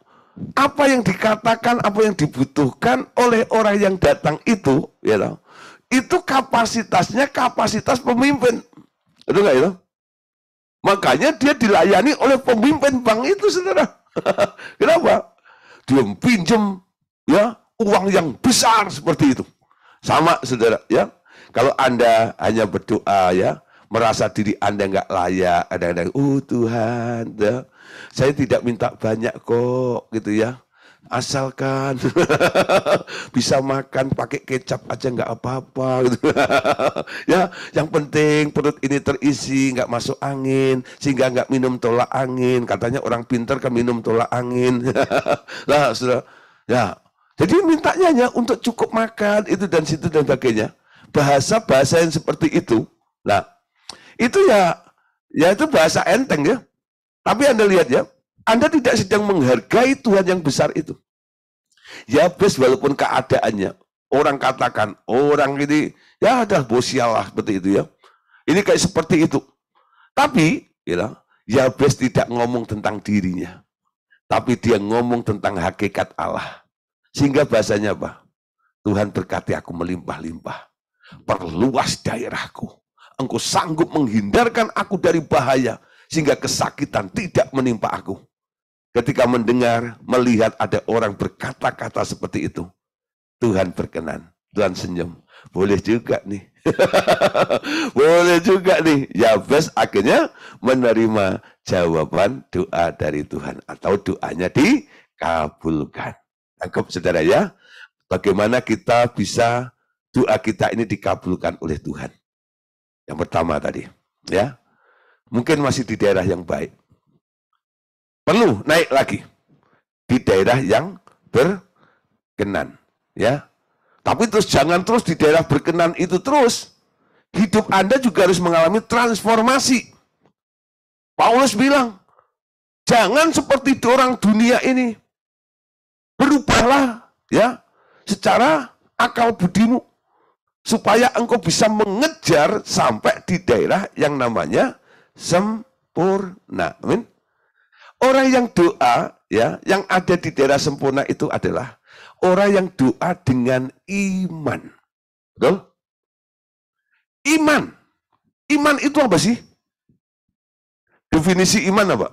A: apa yang dikatakan, apa yang dibutuhkan oleh orang yang datang itu, ya tahu, itu kapasitasnya kapasitas pemimpin, betul nggak itu? Makanya dia dilayani oleh pemimpin bank itu, saudara. Kenapa? Dia pinjam ya uang yang besar seperti itu. Sama, saudara ya. Kalau Anda hanya berdoa ya, merasa diri Anda nggak layak, ada Tuhan, ya, saya tidak minta banyak kok, gitu ya. Asalkan bisa makan pakai kecap aja nggak apa-apa gitu. Ya, yang penting perut ini terisi, nggak masuk angin, sehingga nggak minum tolak angin. Katanya orang pintar kan minum tolak angin. Lah, sudah. Ya, jadi mintanya hanya untuk cukup makan itu dan situ dan sebagainya. Bahasa-bahasa yang seperti itu. Nah, itu ya itu bahasa enteng ya. Tapi Anda lihat ya, Anda tidak sedang menghargai Tuhan yang besar itu. Yabes walaupun keadaannya, orang katakan, orang ini, ya ada bosialah seperti itu ya. Ini kayak seperti itu. Tapi, ya, Yabes tidak ngomong tentang dirinya. Tapi dia ngomong tentang hakikat Allah. Sehingga bahasanya apa? Tuhan berkati aku melimpah-limpah. Perluas daerahku. Engkau sanggup menghindarkan aku dari bahaya. Sehingga kesakitan tidak menimpa aku. Ketika mendengar, melihat ada orang berkata-kata seperti itu, Tuhan berkenan, Tuhan senyum. Boleh juga nih. Boleh juga nih. Yabes akhirnya menerima jawaban doa dari Tuhan. Atau doanya dikabulkan. Tangkap saudara ya. Bagaimana kita bisa doa kita ini dikabulkan oleh Tuhan. Yang pertama tadi. Ya, mungkin masih di daerah yang baik. Perlu naik lagi di daerah yang berkenan, ya. Tapi terus jangan terus di daerah berkenan itu terus. Hidup Anda juga harus mengalami transformasi. Paulus bilang, jangan seperti orang dunia ini. Berubahlah, ya, secara akal budimu supaya engkau bisa mengejar sampai di daerah yang namanya sempurna. Amin. Orang yang doa, ya, yang ada di daerah sempurna itu adalah orang yang doa dengan iman. Betul? Iman. Iman itu apa sih? Definisi iman apa?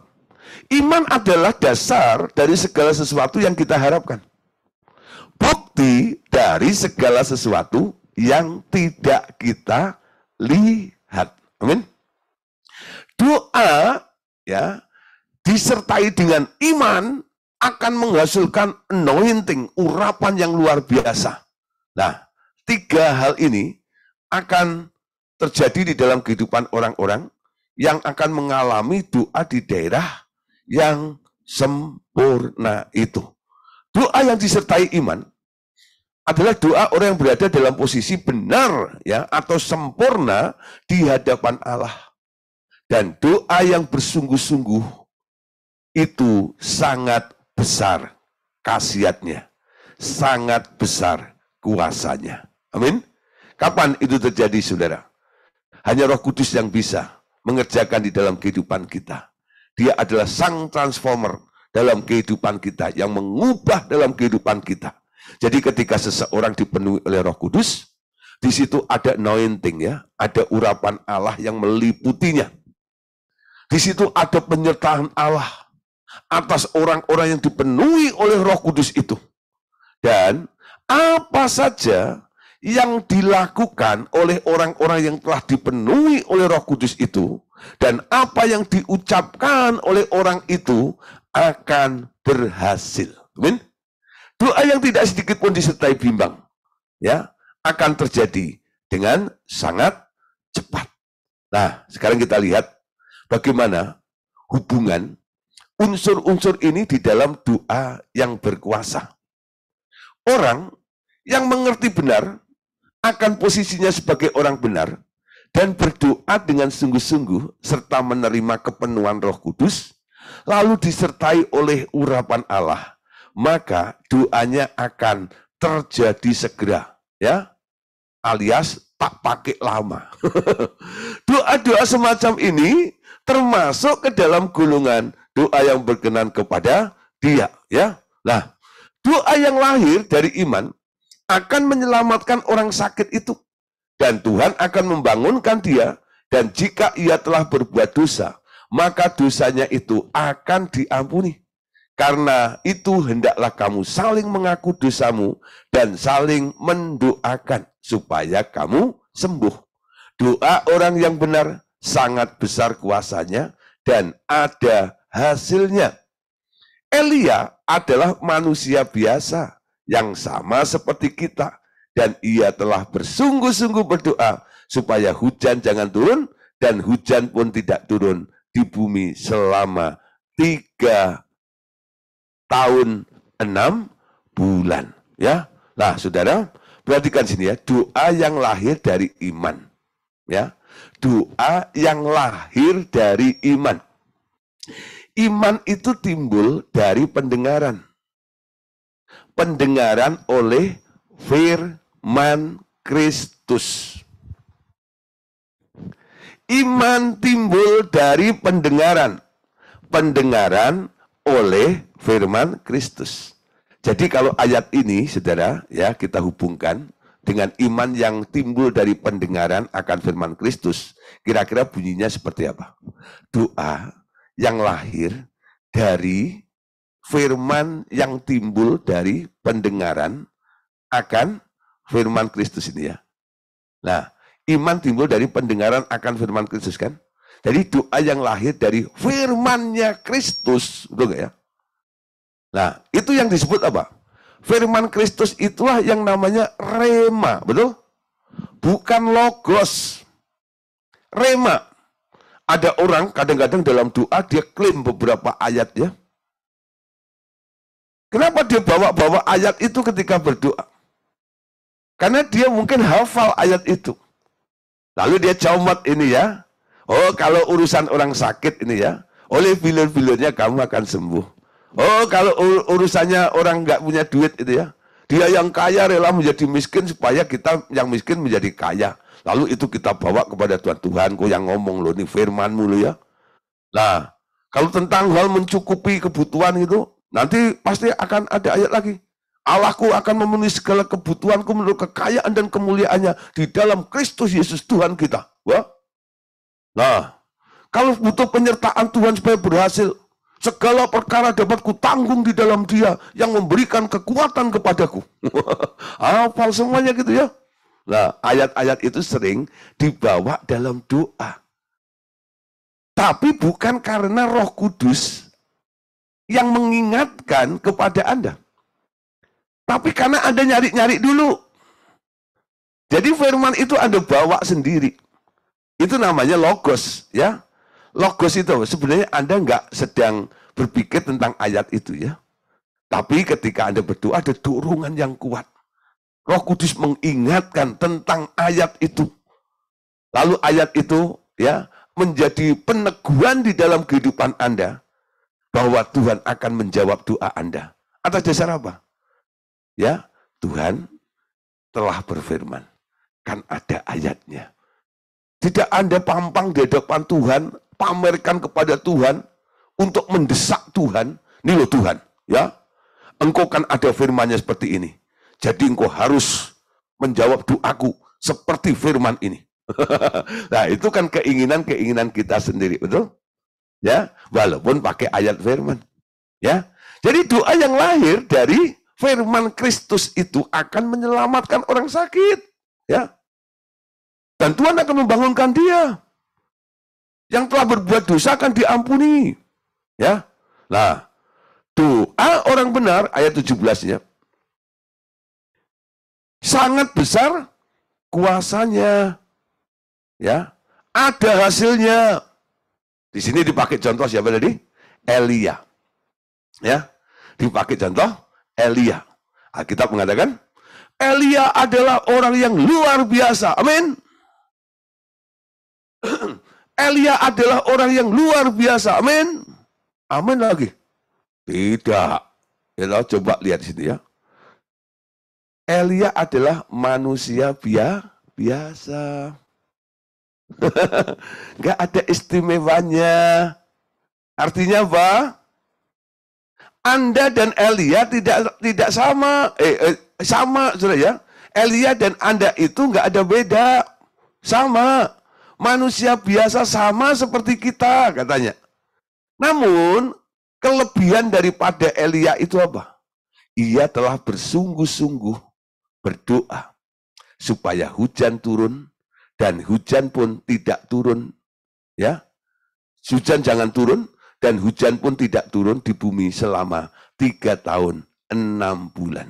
A: Iman adalah dasar dari segala sesuatu yang kita harapkan. Bukti dari segala sesuatu yang tidak kita lihat. Amin. Doa, ya, disertai dengan iman akan menghasilkan anointing, urapan yang luar biasa. Nah, tiga hal ini akan terjadi di dalam kehidupan orang-orang yang akan mengalami doa di daerah yang sempurna itu. Doa yang disertai iman adalah doa orang yang berada dalam posisi benar, ya, atau sempurna di hadapan Allah. Dan doa yang bersungguh-sungguh itu sangat besar khasiatnya, sangat besar kuasanya. Amin. Kapan itu terjadi, saudara? Hanya Roh Kudus yang bisa mengerjakan di dalam kehidupan kita. Dia adalah sang transformer dalam kehidupan kita, yang mengubah dalam kehidupan kita. Jadi ketika seseorang dipenuhi oleh Roh Kudus, di situ ada anointing, ya, ada urapan Allah yang meliputinya. Di situ ada penyertaan Allah atas orang-orang yang dipenuhi oleh Roh Kudus itu. Dan apa saja yang dilakukan oleh orang-orang yang telah dipenuhi oleh Roh Kudus itu, dan apa yang diucapkan oleh orang itu akan berhasil. Amin. Doa yang tidak sedikit pun disertai bimbang, ya, akan terjadi dengan sangat cepat. Nah, sekarang kita lihat bagaimana hubungan unsur-unsur ini di dalam doa yang berkuasa. Orang yang mengerti benar akan posisinya sebagai orang benar dan berdoa dengan sungguh-sungguh serta menerima kepenuhan Roh Kudus, lalu disertai oleh urapan Allah, maka doanya akan terjadi segera, ya, alias tak pakai lama. Doa-doa semacam ini termasuk ke dalam golongan doa yang berkenan kepada Dia, ya. Nah, doa yang lahir dari iman akan menyelamatkan orang sakit itu, dan Tuhan akan membangunkan dia, dan jika ia telah berbuat dosa, maka dosanya itu akan diampuni. Karena itu hendaklah kamu saling mengaku dosamu dan saling mendoakan supaya kamu sembuh. Doa orang yang benar sangat besar kuasanya dan ada hasilnya. Elia adalah manusia biasa yang sama seperti kita. Dan ia telah bersungguh-sungguh berdoa supaya hujan jangan turun dan hujan pun tidak turun di bumi selama 3 tahun 6 bulan. Ya, nah saudara, perhatikan sini ya, doa yang lahir dari iman. Ya, doa yang lahir dari iman. Iman itu timbul dari pendengaran. Pendengaran oleh firman Kristus. Iman timbul dari pendengaran. Pendengaran oleh firman Kristus. Jadi kalau ayat ini, saudara, ya kita hubungkan dengan iman yang timbul dari pendengaran akan firman Kristus. Kira-kira bunyinya seperti apa? Doa yang lahir dari firman yang timbul dari pendengaran akan firman Kristus ini ya. Nah, iman timbul dari pendengaran akan firman Kristus kan? Jadi doa yang lahir dari firman-Nya Kristus, betul gak ya? Nah, itu yang disebut apa? Firman Kristus itulah yang namanya rema, betul? Bukan logos. Rema. Ada orang kadang-kadang dalam doa dia klaim beberapa ayat ya. Kenapa dia bawa-bawa ayat itu ketika berdoa? Karena dia mungkin hafal ayat itu. Lalu dia comot ini ya. Oh, kalau urusan orang sakit ini ya, oleh bilur-bilurnya kamu akan sembuh. Oh, kalau urusannya orang nggak punya duit itu ya, dia yang kaya rela menjadi miskin supaya kita yang miskin menjadi kaya. Lalu itu kita bawa kepada Tuhan. Tuhan, kau yang ngomong loh, ini firman-Mu loh ya. Nah, kalau tentang hal mencukupi kebutuhan itu, nanti pasti akan ada ayat lagi. Allahku akan memenuhi segala kebutuhanku menurut kekayaan dan kemuliaannya di dalam Kristus Yesus Tuhan kita. Wah. Nah, kalau butuh penyertaan Tuhan supaya berhasil, segala perkara dapat kutanggung di dalam Dia yang memberikan kekuatan kepadaku. Hafal semuanya gitu ya. Nah, ayat-ayat itu sering dibawa dalam doa. Tapi bukan karena Roh Kudus yang mengingatkan kepada Anda. Tapi karena Anda nyari-nyari dulu. Jadi firman itu Anda bawa sendiri. Itu namanya logos, ya. Logos itu sebenarnya Anda nggak sedang berpikir tentang ayat itu ya. Tapi ketika Anda berdoa ada dorongan yang kuat. Roh Kudus mengingatkan tentang ayat itu. Lalu ayat itu ya menjadi peneguhan di dalam kehidupan Anda bahwa Tuhan akan menjawab doa Anda. Atas dasar apa? Ya, Tuhan telah berfirman. Kan ada ayatnya. Tidak Anda pampang di hadapan Tuhan, pamerkan kepada Tuhan untuk mendesak Tuhan. Ini loh Tuhan, ya. Engkau kan ada firman-Nya seperti ini. Jadi engkau harus menjawab doaku seperti firman ini. Nah, itu kan keinginan-keinginan kita sendiri, betul? Ya, walaupun pakai ayat firman. Ya. Jadi doa yang lahir dari firman Kristus itu akan menyelamatkan orang sakit, ya. Dan Tuhan akan membangunkan dia. Yang telah berbuat dosa akan diampuni. Ya. Nah, doa orang benar ayat 17-nya. Sangat besar kuasanya. Ya. Ada hasilnya. Di sini dipakai contoh siapa tadi? Elia. Ya. Dipakai contoh Elia. Alkitab mengatakan Elia adalah orang yang luar biasa. Amin. Elia adalah orang yang luar biasa. Amin. Amin lagi. Tidak. Ya, coba lihat sini ya. Elia adalah manusia biasa. Nggak ada istimewanya. Artinya apa? Anda dan Elia tidak sama. Sama, saudara ya. Elia dan Anda itu nggak ada beda. Sama. Manusia biasa sama seperti kita, katanya. Namun, kelebihan daripada Elia itu apa? Ia telah bersungguh-sungguh berdoa supaya hujan turun dan hujan pun tidak turun. Ya, hujan jangan turun dan hujan pun tidak turun di bumi selama 3 tahun 6 bulan.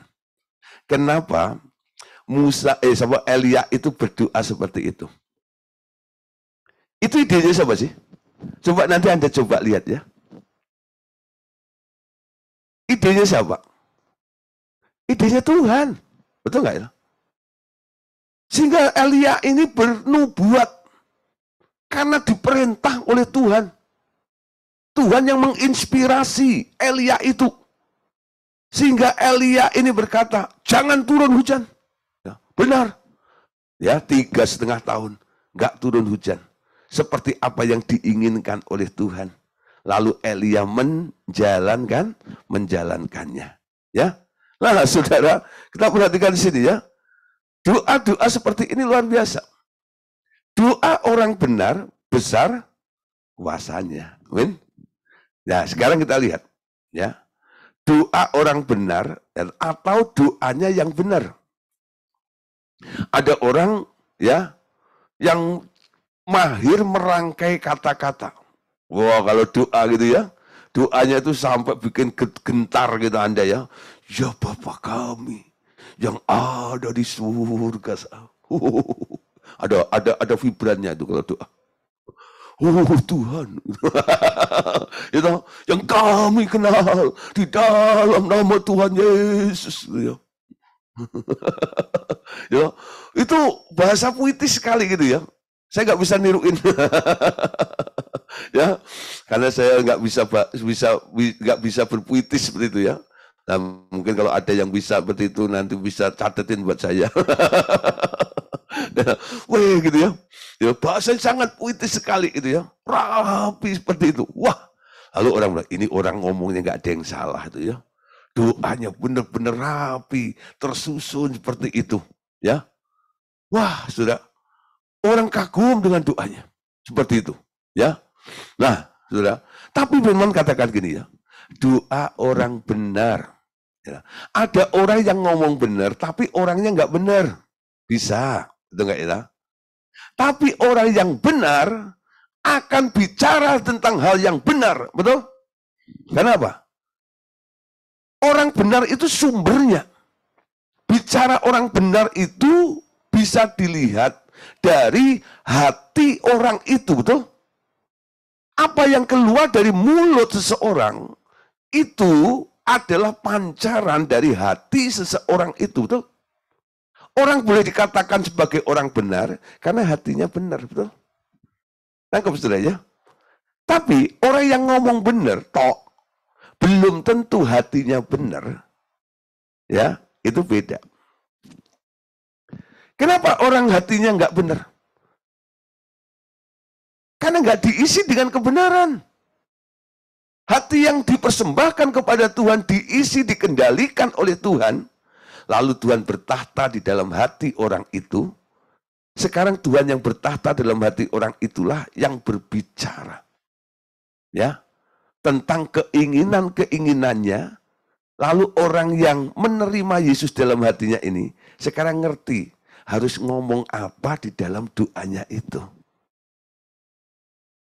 A: Kenapa Elia itu berdoa seperti itu? Itu idenya siapa sih? Coba nanti Anda coba lihat ya. Idenya siapa? Idenya Tuhan. Betul nggak ya? Sehingga Elia ini bernubuat karena diperintah oleh Tuhan. Tuhan yang menginspirasi Elia itu. Sehingga Elia ini berkata, jangan turun hujan. Ya, benar. Ya, 3,5 tahun nggak turun hujan. Seperti apa yang diinginkan oleh Tuhan. Lalu Elia menjalankannya. Ya. Nah, saudara, kita perhatikan di sini ya. Doa-doa seperti ini luar biasa. Doa orang benar besar kuasanya. Amin. Nah, sekarang kita lihat ya. Doa orang benar atau doanya yang benar. Ada orang ya yang mahir merangkai kata-kata. Wah, kalau doa gitu ya, doanya itu sampai bikin gentar gitu Anda ya. Ya Bapa kami yang ada di surga. Ada vibrannya itu kalau doa. Oh Tuhan, itu yang kami kenal di dalam nama Tuhan Yesus. Ya. Ya, itu bahasa puitis sekali gitu ya. Saya nggak bisa niruin, ya, karena saya nggak bisa berpuitis seperti itu ya. Nah, mungkin kalau ada yang bisa seperti itu nanti bisa catetin buat saya. Wah, gitu ya. Ya, bahasa sangat puitis sekali gitu ya. Rapi seperti itu. Wah. Lalu orang bilang, ini orang ngomongnya nggak ada yang salah itu ya. Doanya benar-benar rapi, tersusun seperti itu, ya. Wah, sudah orang kagum dengan doanya. Seperti itu, ya. Nah, sudah. Tapi memang katakan gini ya. Doa orang benar. Ya. Ada orang yang ngomong benar, tapi orangnya nggak benar. Bisa, betul nggak ya? Tapi orang yang benar akan bicara tentang hal yang benar, betul? Kenapa? Orang benar itu sumbernya. Bicara orang benar itu bisa dilihat dari hati orang itu, betul? Apa yang keluar dari mulut seseorang itu adalah pancaran dari hati seseorang itu, betul? Orang boleh dikatakan sebagai orang benar karena hatinya benar, betul? Tangkap saudara ya. Tapi orang yang ngomong benar, belum tentu hatinya benar, ya itu beda. Kenapa orang hatinya nggak benar? Karena nggak diisi dengan kebenaran. Hati yang dipersembahkan kepada Tuhan diisi, dikendalikan oleh Tuhan. Lalu Tuhan bertahta di dalam hati orang itu. Sekarang Tuhan yang bertahta dalam hati orang itulah yang berbicara. Ya, tentang keinginan-keinginannya. Lalu orang yang menerima Yesus dalam hatinya ini, sekarang ngerti harus ngomong apa di dalam doanya itu.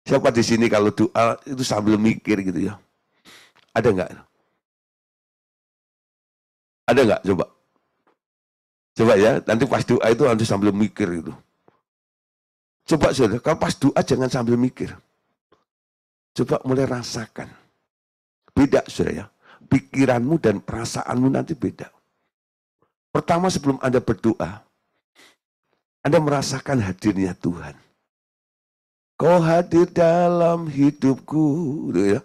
A: Siapa di sini kalau doa itu sambil mikir gitu ya? Ada nggak? Ada nggak? Coba. Coba ya, nanti pas doa itu harus sambil mikir gitu. Coba saudara, kalau pas doa jangan sambil mikir. Coba mulai rasakan. Beda saudara ya. Pikiranmu dan perasaanmu nanti beda. Pertama sebelum Anda berdoa, Anda merasakan hadirnya Tuhan. Kau hadir dalam hidupku, gitu ya.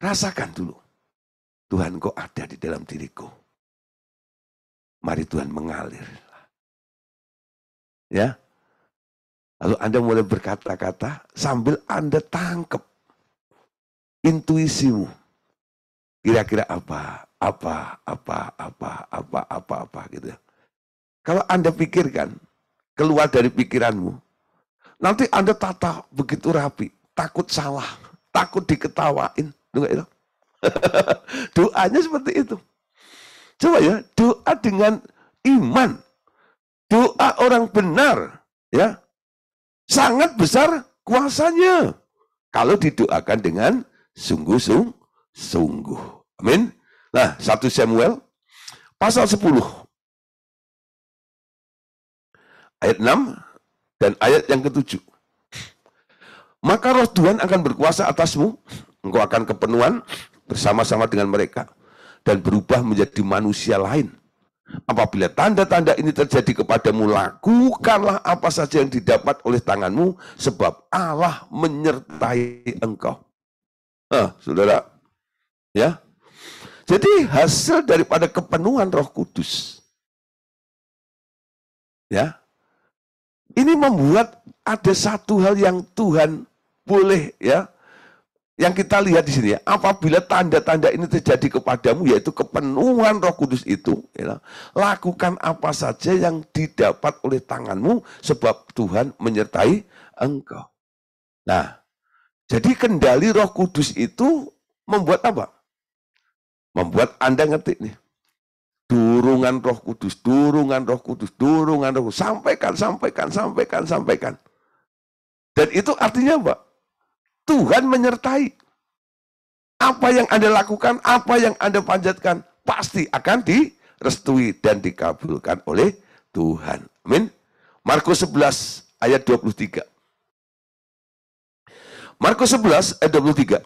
A: Rasakan dulu. Tuhan kau ada di dalam diriku. Mari Tuhan mengalir. Ya. Lalu Anda mulai berkata-kata sambil Anda tangkap intuisimu. Kira-kira apa gitu ya. Kalau Anda pikirkan, keluar dari pikiranmu, nanti Anda tata begitu rapi, takut salah, takut diketawain. Itu. Doanya seperti itu. Coba ya, doa dengan iman. Doa orang benar, ya. Sangat besar kuasanya. kalau didoakan dengan sungguh-sungguh. Amin. Nah, 1 Samuel pasal 10 ayat 6 dan ayat yang ke-7. Maka roh Tuhan akan berkuasa atasmu, engkau akan kepenuhan bersama-sama dengan mereka dan berubah menjadi manusia lain. Apabila tanda-tanda ini terjadi kepadamu, lakukanlah apa saja yang didapat oleh tanganmu, sebab Allah menyertai engkau. Saudara, ya. Jadi hasil daripada kepenuhan Roh Kudus, ya, ini membuat ada satu hal yang Tuhan boleh, ya, yang kita lihat di sini, ya, apabila tanda-tanda ini terjadi kepadamu, yaitu kepenuhan Roh Kudus itu, ya, lakukan apa saja yang didapat oleh tanganmu, sebab Tuhan menyertai engkau. Nah, jadi kendali Roh Kudus itu membuat apa? Membuat Anda ngetik nih. Durungan Roh Kudus, durungan Roh Kudus, durungan Roh Kudus. Sampaikan. Dan itu artinya apa? Tuhan menyertai. Apa yang Anda lakukan, apa yang Anda panjatkan, pasti akan direstui dan dikabulkan oleh Tuhan. Amin. Markus 11 ayat 23. Markus 11 ayat 23.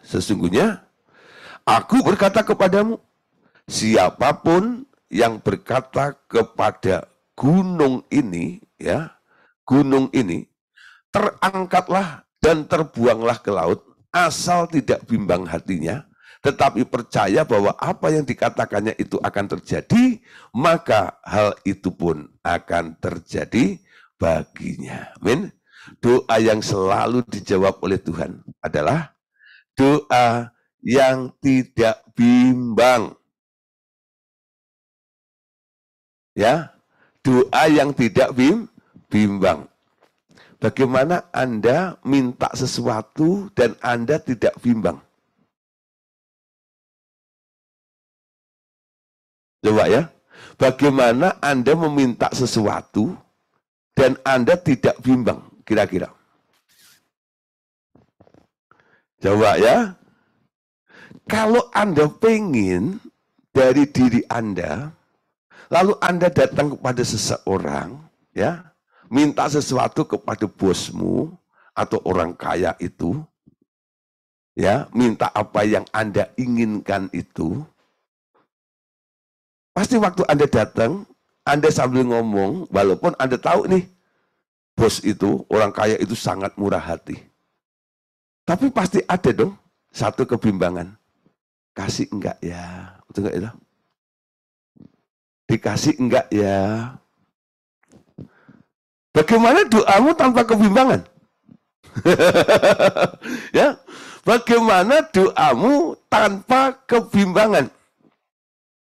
A: Sesungguhnya aku berkata kepadamu, siapapun yang berkata kepada gunung ini, ya, gunung ini, terangkatlah dan terbuanglah ke laut, asal tidak bimbang hatinya, tetapi percaya bahwa apa yang dikatakannya itu akan terjadi, maka hal itu pun akan terjadi baginya. Amin. Doa yang selalu dijawab oleh Tuhan adalah doa yang tidak bimbang. Ya, doa yang tidak bimbang. Bagaimana Anda minta sesuatu dan Anda tidak bimbang? Coba ya. Bagaimana Anda meminta sesuatu dan Anda tidak bimbang, kira-kira? Coba ya. Kalau Anda pengen dari diri Anda, lalu Anda datang kepada seseorang, ya, minta sesuatu kepada bosmu atau orang kaya itu, ya, minta apa yang Anda inginkan itu, pasti waktu Anda datang, Anda sambil ngomong, walaupun Anda tahu nih, bos itu, orang kaya itu sangat murah hati. Tapi pasti ada dong satu kebimbangan. Kasih enggak ya? Betul enggak itu? Dikasih enggak ya? Bagaimana doamu tanpa kebimbangan? Ya, bagaimana doamu tanpa kebimbangan?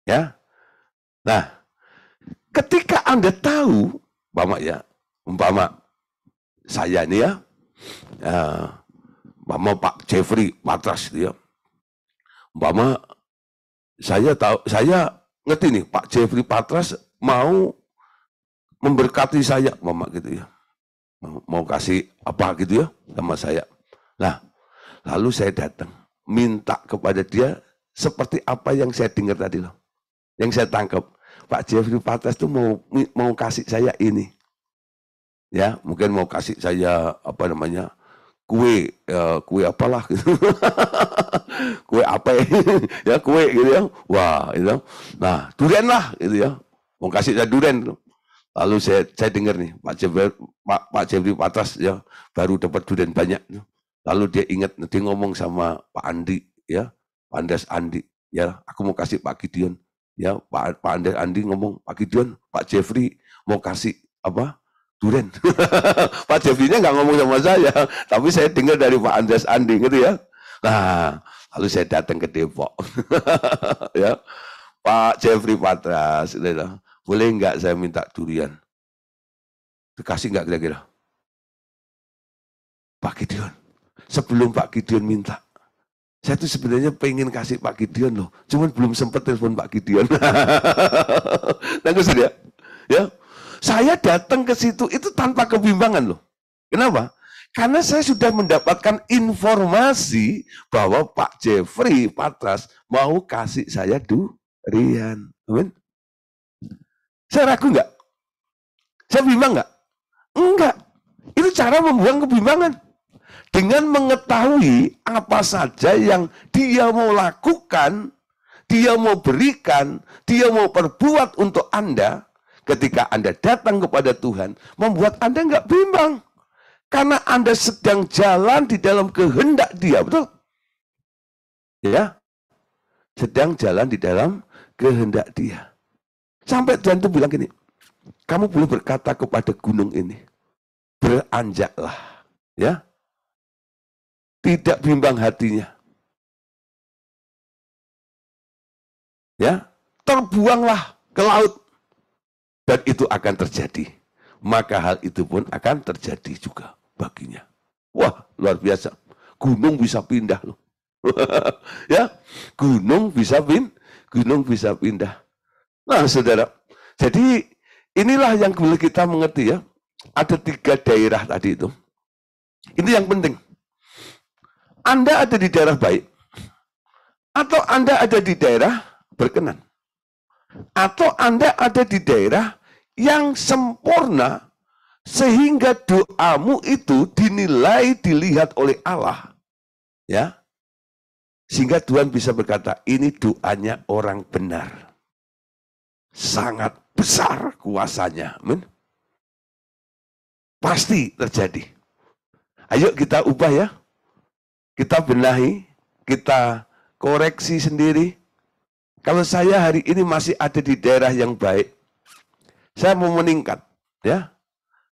A: Ya. Nah, ketika Anda tahu, umpama saya ini ya, umpama Pak Jeffrey Patras gitu ya. Umpama saya tahu, saya ngerti nih Pak Jeffrey Patras mau memberkati saya, mama gitu ya. Mau kasih apa gitu ya sama saya. Nah, lalu saya datang minta kepada dia seperti apa yang saya dengar tadi loh. Yang saya tangkap, Pak Jeffrey Patras tuh mau kasih saya ini. Ya, mungkin mau kasih saya apa namanya? Kue apalah gitu. Kue apa ya, kue gitu ya. Wah, itu. Nah, durian lah gitu ya. Mau kasih saya durian. Lalu saya dengar nih Pak Jeffrey Patras ya baru dapat durian banyak. Lalu dia ingat, dia ngomong sama Pak Andi ya, Pak Andes Andi ya, aku mau kasih Pak Gideon ya. Pak Andes Andi ngomong, Pak Gideon, Pak Jeffrey mau kasih apa? Durian. Pak Jeffrey-nya nggak ngomong sama saya, tapi saya dengar dari Pak Andes Andi gitu ya. Nah, lalu saya datang ke Depok. Ya, Pak Jeffrey Patras, boleh nggak saya minta durian? Dikasih nggak kira-kira? Pak Gideon, sebelum Pak Gideon minta, saya tuh sebenarnya pengen kasih Pak Gideon loh, cuman belum sempat telepon Pak Gideon. Tanggus ya, ya. Saya datang ke situ itu tanpa kebimbangan loh. Kenapa? Karena saya sudah mendapatkan informasi bahwa Pak Jeffrey Patras mau kasih saya durian. Amin. Saya ragu nggak? Saya bimbang nggak? Enggak. Itu cara membuang kebimbangan. Dengan mengetahui apa saja yang dia mau lakukan, dia mau berikan, dia mau perbuat untuk Anda, ketika Anda datang kepada Tuhan, membuat Anda nggak bimbang. Karena Anda sedang jalan di dalam kehendak Dia, betul? Ya, sedang jalan di dalam kehendak Dia. Sampai Tuhan itu bilang gini, kamu boleh berkata kepada gunung ini, beranjaklah, ya, tidak bimbang hatinya, ya, terbuanglah ke laut, dan itu akan terjadi. Maka hal itu pun akan terjadi juga baginya. Wah, luar biasa. Gunung bisa pindah loh. Ya, gunung bisa pindah. Nah, saudara, jadi inilah yang boleh kita mengerti ya. Ada 3 daerah tadi itu. Ini yang penting. Anda ada di daerah baik, atau Anda ada di daerah berkenan, atau Anda ada di daerah yang sempurna, sehingga doamu itu dinilai, dilihat oleh Allah. Ya, sehingga Tuhan bisa berkata, ini doanya orang benar. Sangat besar kuasanya. Amin. Pasti terjadi. Ayo kita ubah ya. Kita benahi, kita koreksi sendiri. Kalau saya hari ini masih ada di daerah yang baik, saya mau meningkat ya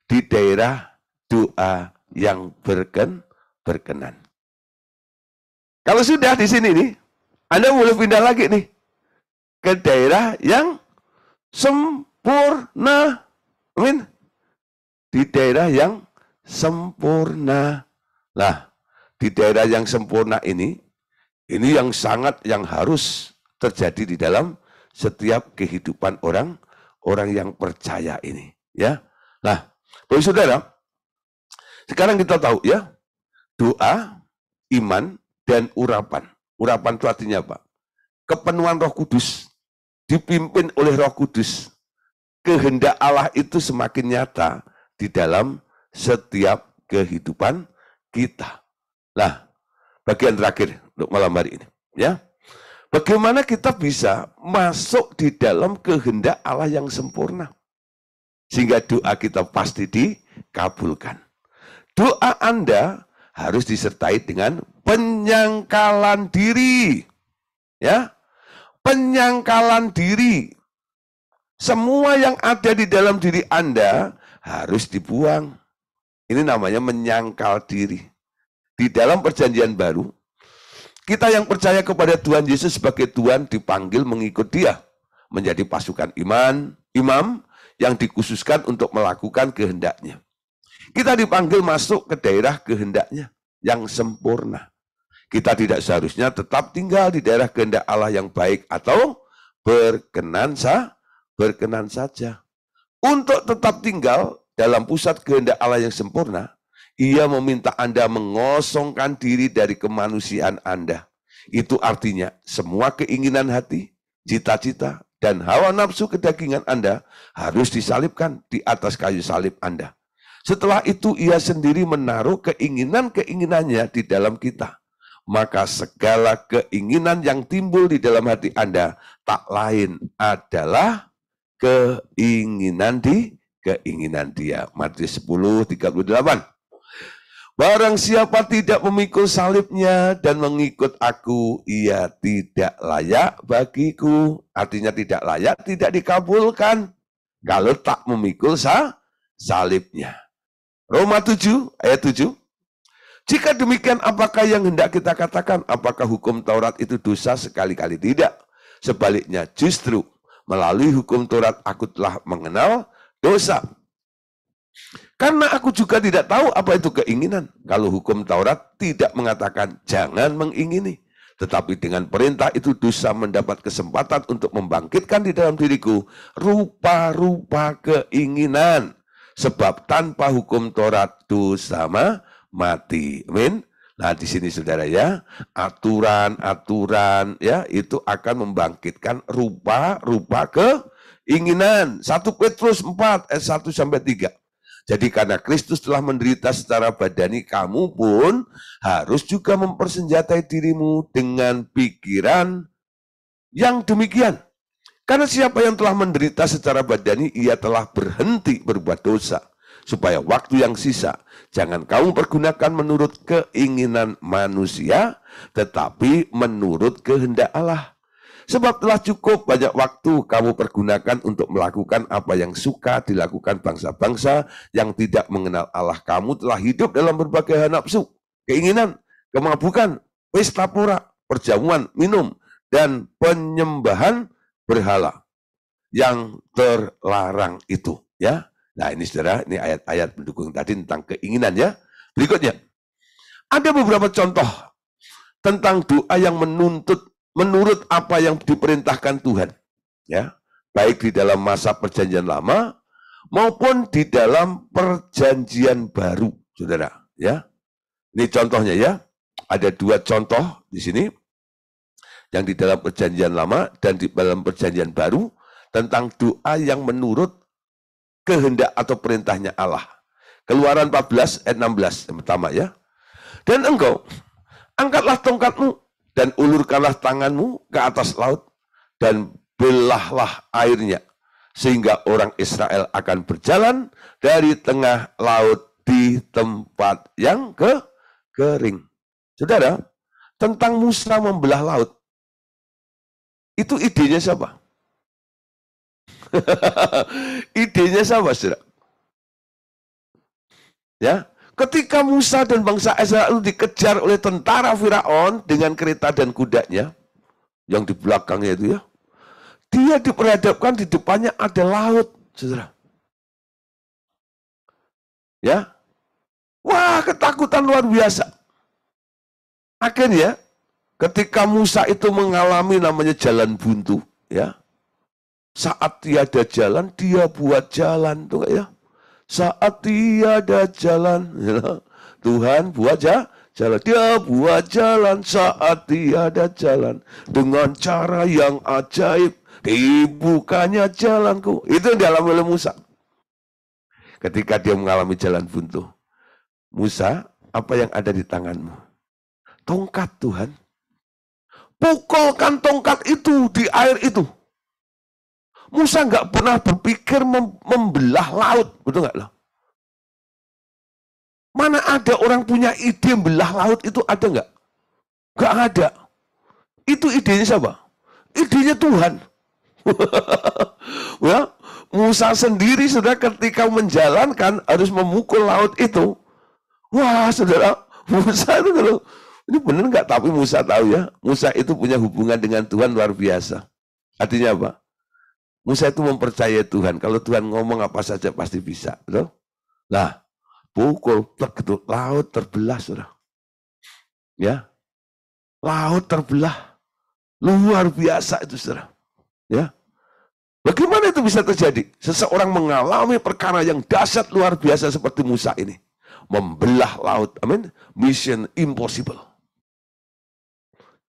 A: di daerah doa yang berkenan. Kalau sudah di sini nih, Anda boleh pindah lagi nih ke daerah yang sempurna. Amin. Di daerah yang sempurna. Nah, di daerah yang sempurna ini yang sangat yang harus terjadi di dalam setiap kehidupan orang yang percaya ini, ya. Nah, Bapak Saudara, sekarang kita tahu ya, doa, iman, dan urapan. Urapan itu artinya apa? Kepenuhan Roh Kudus, dipimpin oleh Roh Kudus. Kehendak Allah itu semakin nyata di dalam setiap kehidupan kita. Nah, bagian terakhir untuk malam hari ini, ya. Bagaimana kita bisa masuk di dalam kehendak Allah yang sempurna, sehingga doa kita pasti dikabulkan. Doa Anda harus disertai dengan penyangkalan diri. Ya, penyangkalan diri. Semua yang ada di dalam diri Anda harus dibuang. Ini namanya menyangkal diri. Di dalam perjanjian baru, kita yang percaya kepada Tuhan Yesus sebagai Tuhan dipanggil mengikut Dia, menjadi pasukan imam yang dikhususkan untuk melakukan kehendak-Nya. Kita dipanggil masuk ke daerah kehendak-Nya yang sempurna. Kita tidak seharusnya tetap tinggal di daerah kehendak Allah yang baik atau berkenan saja. Untuk tetap tinggal dalam pusat kehendak Allah yang sempurna, Ia meminta Anda mengosongkan diri dari kemanusiaan Anda. Itu artinya semua keinginan hati, cita-cita, dan hawa nafsu kedagingan Anda harus disalibkan di atas kayu salib Anda. Setelah itu Ia sendiri menaruh keinginan-keinginannya di dalam kita. Maka segala keinginan yang timbul di dalam hati Anda tak lain adalah keinginan Dia. Matius 10:38. Barang siapa tidak memikul salibnya dan mengikut aku, ia tidak layak bagiku. Artinya tidak layak, tidak dikabulkan kalau tak memikul salibnya. Roma 7 ayat 7. Jika demikian, apakah yang hendak kita katakan? Apakah hukum Taurat itu dosa? Sekali-kali tidak. Sebaliknya, justru melalui hukum Taurat aku telah mengenal dosa. Karena aku juga tidak tahu apa itu keinginan. Kalau hukum Taurat tidak mengatakan jangan mengingini. Tetapi dengan perintah itu dosa mendapat kesempatan untuk membangkitkan di dalam diriku rupa-rupa keinginan. Sebab tanpa hukum Taurat dosa mati. Amin. Nah, di sini saudara ya, aturan-aturan ya itu akan membangkitkan rupa-rupa keinginan. 1 Petrus 4 ayat 1 sampai 3. Jadi karena Kristus telah menderita secara badani, kamu pun harus juga mempersenjatai dirimu dengan pikiran yang demikian. Karena siapa yang telah menderita secara badani, ia telah berhenti berbuat dosa. Supaya waktu yang sisa, jangan kamu pergunakan menurut keinginan manusia, tetapi menurut kehendak Allah. Sebab telah cukup banyak waktu kamu pergunakan untuk melakukan apa yang suka dilakukan bangsa-bangsa yang tidak mengenal Allah. Kamu telah hidup dalam berbagai hal nafsu, keinginan, kemabukan, pesta pora, perjamuan, minum, dan penyembahan berhala yang terlarang itu. Ya. Nah ini saudara, ini ayat-ayat pendukung tadi tentang keinginan ya. Berikutnya, ada beberapa contoh tentang doa yang menurut apa yang diperintahkan Tuhan. Ya, baik di dalam masa perjanjian lama maupun di dalam perjanjian baru, saudara. Ya, ini contohnya ya. Ada 2 contoh di sini, yang di dalam perjanjian lama dan di dalam perjanjian baru tentang doa yang menurut kehendak atau perintahnya Allah. Keluaran 14 ayat 16 yang pertama ya. Dan engkau angkatlah tongkatmu dan ulurkanlah tanganmu ke atas laut dan belahlah airnya, sehingga orang Israel akan berjalan dari tengah laut di tempat yang kering. Saudara, tentang Musa membelah laut, itu idenya siapa? Idenya siapa, saudara? Ya, ketika Musa dan bangsa Israel itu dikejar oleh tentara Firaun dengan kereta dan kudanya, yang di belakangnya itu ya, dia diperhadapkan di depannya ada laut, saudara. Ya, wah ketakutan luar biasa. Akhirnya, ketika Musa itu mengalami namanya jalan buntu, ya, saat tiada jalan, dia buat jalan, tuh ya. Saat tiada jalan, ya, Tuhan buat jalan. Dia buat jalan saat tiada jalan. Dengan cara yang ajaib, dibukanya jalanku. Itu yang dialami oleh Musa. Ketika dia mengalami jalan buntu. Musa, apa yang ada di tanganmu? Tongkat, Tuhan. Pukulkan tongkat itu di air itu. Musa nggak pernah berpikir membelah laut, betul nggak loh? Mana ada orang punya ide membelah laut itu, ada nggak? Nggak ada. Itu idenya siapa? Idenya Tuhan. Ya, Musa sendiri sudah ketika menjalankan harus memukul laut itu. Wah, saudara, Musa itu kalau ini benar nggak? Tapi Musa tahu ya, Musa itu punya hubungan dengan Tuhan luar biasa. Artinya apa? Musa itu mempercayai Tuhan. Kalau Tuhan ngomong apa saja pasti bisa. Betul? Nah, pukul, gitu, laut terbelah, saudara. Ya, laut terbelah. Luar biasa itu, saudara. Ya, bagaimana itu bisa terjadi? Seseorang mengalami perkara yang dahsyat luar biasa seperti Musa ini. Membelah laut. Amin. Mission impossible.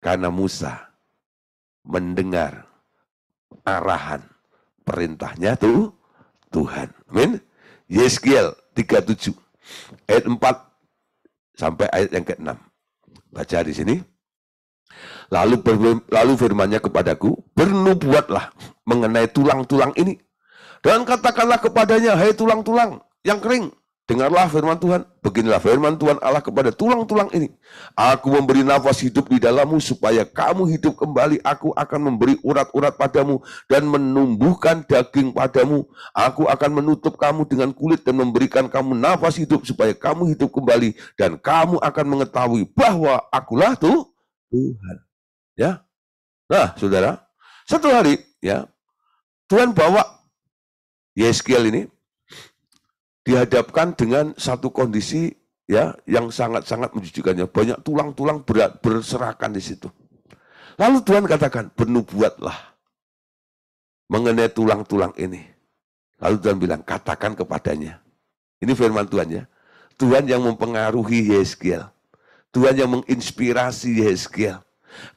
A: Karena Musa mendengar arahan perintahnya tuh Tuhan. Amin. Yeskiel 37 ayat 4 sampai ayat yang ke-6. Baca di sini. Lalu firman-Nya kepadaku, bernubuatlah mengenai tulang-tulang ini. Dan katakanlah kepadanya, hai tulang-tulang yang kering, dengarlah firman Tuhan. Beginilah firman Tuhan Allah kepada tulang-tulang ini. Aku memberi nafas hidup di dalammu supaya kamu hidup kembali. Aku akan memberi urat-urat padamu dan menumbuhkan daging padamu. Aku akan menutup kamu dengan kulit dan memberikan kamu nafas hidup supaya kamu hidup kembali. Dan kamu akan mengetahui bahwa akulah Tuhan. Ya. Nah, saudara, satu hari ya, Tuhan bawa Yeskiel ini dihadapkan dengan satu kondisi ya yang sangat-sangat menjijikkannya. Banyak tulang-tulang berserakan di situ. Lalu Tuhan katakan, bernubuatlah mengenai tulang-tulang ini. Lalu Tuhan bilang, katakan kepadanya. Ini firman Tuhan ya. Tuhan yang mempengaruhi Yehezkiel. Tuhan yang menginspirasi Yehezkiel.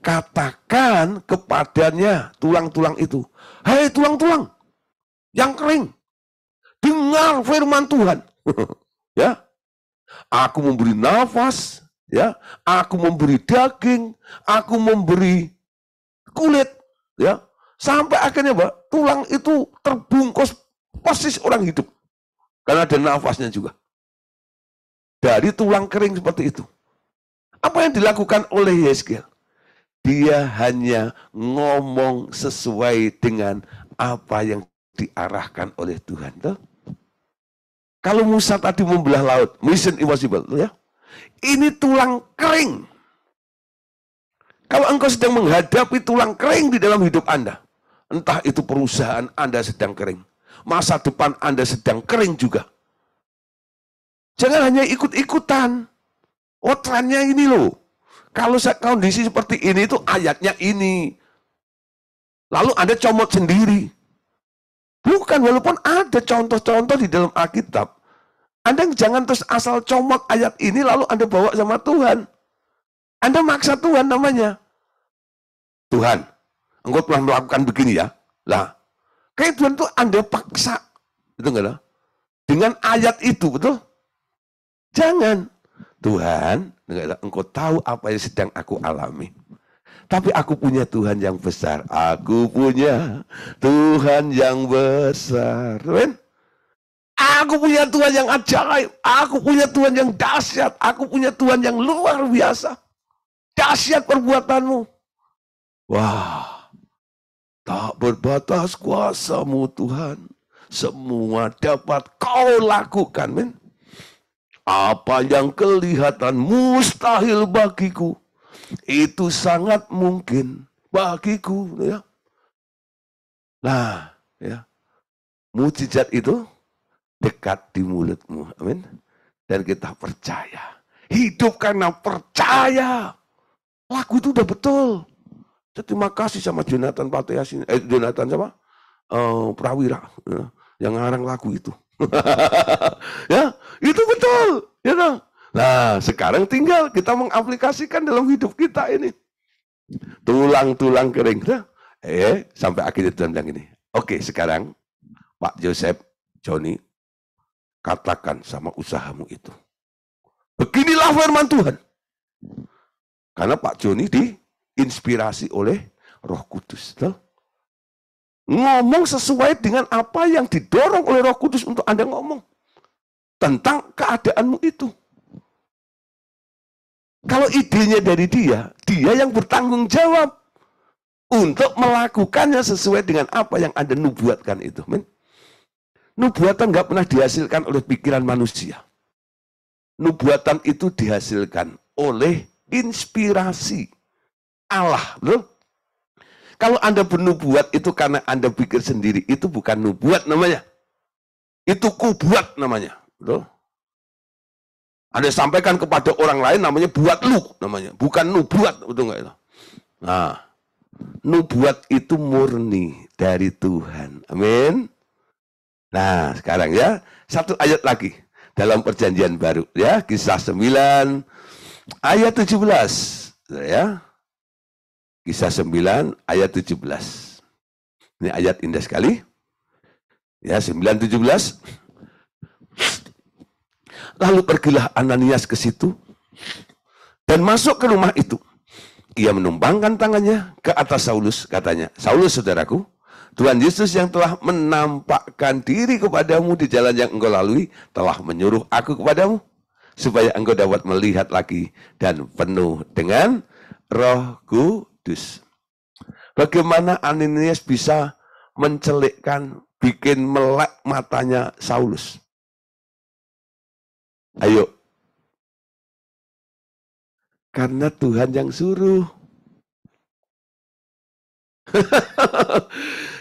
A: Katakan kepadanya tulang-tulang itu, hei tulang-tulang yang kering, dengar firman Tuhan. Ya, aku memberi nafas, ya, aku memberi daging, aku memberi kulit, ya, sampai akhirnya tulang itu terbungkus persis orang hidup, karena ada nafasnya juga. Dari tulang kering seperti itu. Apa yang dilakukan oleh Yehezkiel? Dia hanya ngomong sesuai dengan apa yang diarahkan oleh Tuhan. Tuh. Kalau Musa tadi membelah laut, mission impossible, ya. Ini tulang kering. Kalau engkau sedang menghadapi tulang kering di dalam hidup Anda, entah itu perusahaan Anda sedang kering, masa depan Anda sedang kering juga. Jangan hanya ikut-ikutan. Oh, trennya ini loh. Kalau kondisi seperti ini itu ayatnya ini. Lalu Anda comot sendiri. Bukan, walaupun ada contoh-contoh di dalam Alkitab. Anda jangan terus asal comot ayat ini lalu Anda bawa sama Tuhan. Anda maksa Tuhan namanya. Tuhan, engkau telah melakukan begini ya. Lah, kayak Tuhan tuh Anda paksa. Itu enggak lah? Dengan ayat itu, betul? Jangan. Tuhan, engkau tahu apa yang sedang aku alami. Tapi aku punya Tuhan yang besar. Aku punya Tuhan yang besar. Amen? Aku punya Tuhan yang ajaib. Aku punya Tuhan yang dahsyat. Aku punya Tuhan yang luar biasa. Dahsyat perbuatanmu. Wah, tak berbatas kuasamu Tuhan. Semua dapat kau lakukan. Men. Apa yang kelihatan mustahil bagiku, itu sangat mungkin bagiku. Ya. Nah, ya, mujizat itu dekat di mulutmu. Amin. Dan kita percaya. Hidup karena percaya. Lagu itu udah betul. Terima kasih sama Jonathan Pateas ini. Jonathan sama Prawira. Ya, yang ngarang lagu itu. Ya, itu betul. Ya, nah, sekarang tinggal kita mengaplikasikan dalam hidup kita ini. Tulang-tulang kering. Sampai akhirnya Tuhan bilang ini. Oke, sekarang Pak Joseph, Joni, katakan sama usahamu itu. Beginilah firman Tuhan. Karena Pak Joni diinspirasi oleh Roh Kudus. Tuh. Ngomong sesuai dengan apa yang didorong oleh Roh Kudus untuk Anda ngomong. Tentang keadaanmu itu. Kalau idenya dari dia yang bertanggung jawab untuk melakukannya sesuai dengan apa yang Anda nubuatkan itu. Men. Nubuatan nggak pernah dihasilkan oleh pikiran manusia. Nubuatan itu dihasilkan oleh inspirasi Allah. Loh. Kalau Anda bernubuat itu karena Anda pikir sendiri, itu bukan nubuat namanya. Itu kubuat namanya. Loh. Anda sampaikan kepada orang lain namanya buat lu namanya, bukan nubuat, betul nggak itu? Nah, nubuat itu murni dari Tuhan. Amin. Nah, sekarang ya, satu ayat lagi dalam perjanjian baru ya, Kisah 9 ayat 17 ya. Kisah 9 ayat 17. Ini ayat indah sekali. Ya, 9:17. Lalu pergilah Ananias ke situ dan masuk ke rumah itu. Ia menumbangkan tangannya ke atas Saulus, katanya, Saulus saudaraku, Tuhan Yesus yang telah menampakkan diri kepadamu di jalan yang engkau lalui, telah menyuruh aku kepadamu, supaya engkau dapat melihat lagi dan penuh dengan Roh Kudus. Bagaimana Ananias bisa mencelikkan, bikin melek matanya Saulus? Ayo. Karena Tuhan yang suruh.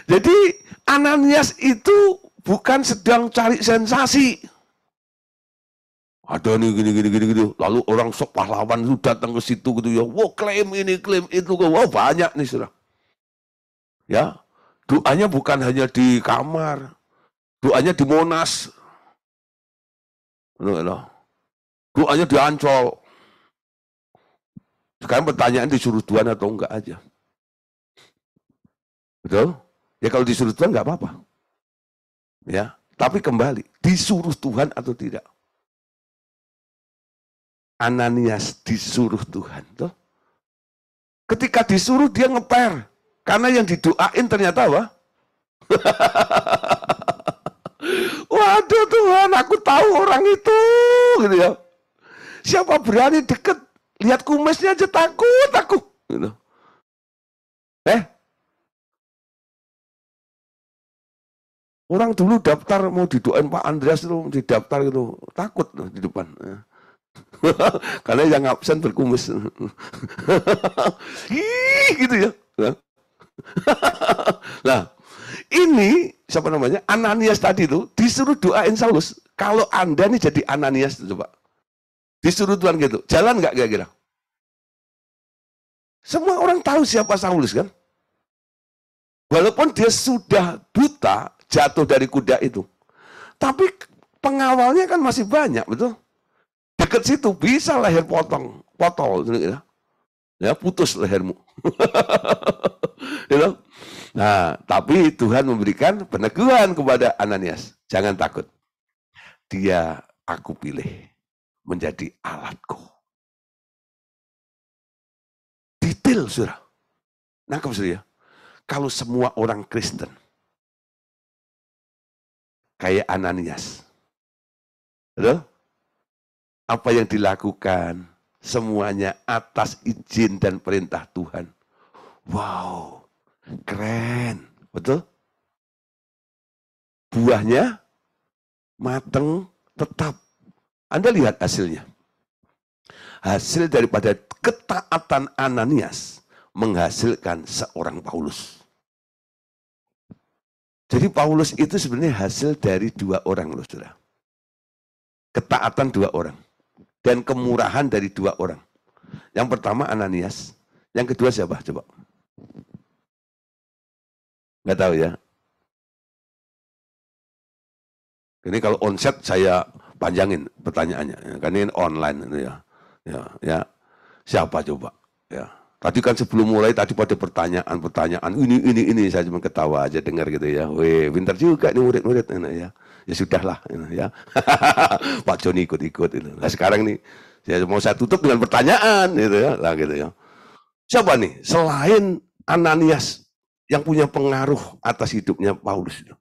A: Jadi Ananias itu bukan sedang cari sensasi. Ada nih gini. Lalu orang sok pahlawan itu datang ke situ gitu ya. Wah, klaim ini, klaim itu. Wah, banyak nih saudara. Ya, doanya bukan hanya di kamar. Doanya di Monas. Doanya diancol. Sekarang pertanyaan disuruh Tuhan atau enggak aja. Betul? Ya kalau disuruh Tuhan enggak apa-apa. Ya, tapi kembali, disuruh Tuhan atau tidak? Ananias disuruh Tuhan. Tuh. Ketika disuruh dia ngeper. Karena yang didoain ternyata apa? Waduh Tuhan, aku tahu orang itu. Gitu ya. Siapa berani deket, lihat kumisnya aja takut aku. Gitu. Orang dulu daftar mau didoain Pak Andreas itu di daftar gitu, takut di depan. Karena yang absen berkumis. Gitu ya. Nah, ini siapa namanya? Ananias tadi itu disuruh doain Saulus. Kalau Anda nih jadi Ananias, coba. Disuruh Tuhan gitu. Jalan nggak kira-kira? Semua orang tahu siapa Saulus kan? Walaupun dia sudah buta, jatuh dari kuda itu. Tapi pengawalnya kan masih banyak, betul? Dekat situ bisa leher potol, ya putus lehermu. You know? Nah, tapi Tuhan memberikan peneguhan kepada Ananias. Jangan takut. Dia aku pilih menjadi alatku. Detail, saudara. Nangkep, saudara ya? Kalau semua orang Kristen kayak Ananias, betul? Apa yang dilakukan semuanya atas izin dan perintah Tuhan. Wow, keren, betul? Buahnya mateng tetap. Anda lihat hasilnya. Hasil daripada ketaatan Ananias menghasilkan seorang Paulus. Jadi Paulus itu sebenarnya hasil dari dua orang, loh, saudara. Ketaatan dua orang. Dan kemurahan dari dua orang. Yang pertama Ananias. Yang kedua siapa? Coba. Nggak tahu ya. Ini kalau onset saya panjangin pertanyaannya. Kan ini online itu ya. Ya. Siapa coba? Ya. Tadi kan sebelum mulai tadi pada pertanyaan ini saya cuma ketawa aja dengar gitu ya. Weh, pintar juga nih murid-murid ya. Ya sudahlah ya. Pak Joni ikut-ikut itu. Nah, sekarang nih saya tutup dengan pertanyaan gitu ya. Lah gitu ya. Siapa nih selain Ananias yang punya pengaruh atas hidupnya Paulus itu?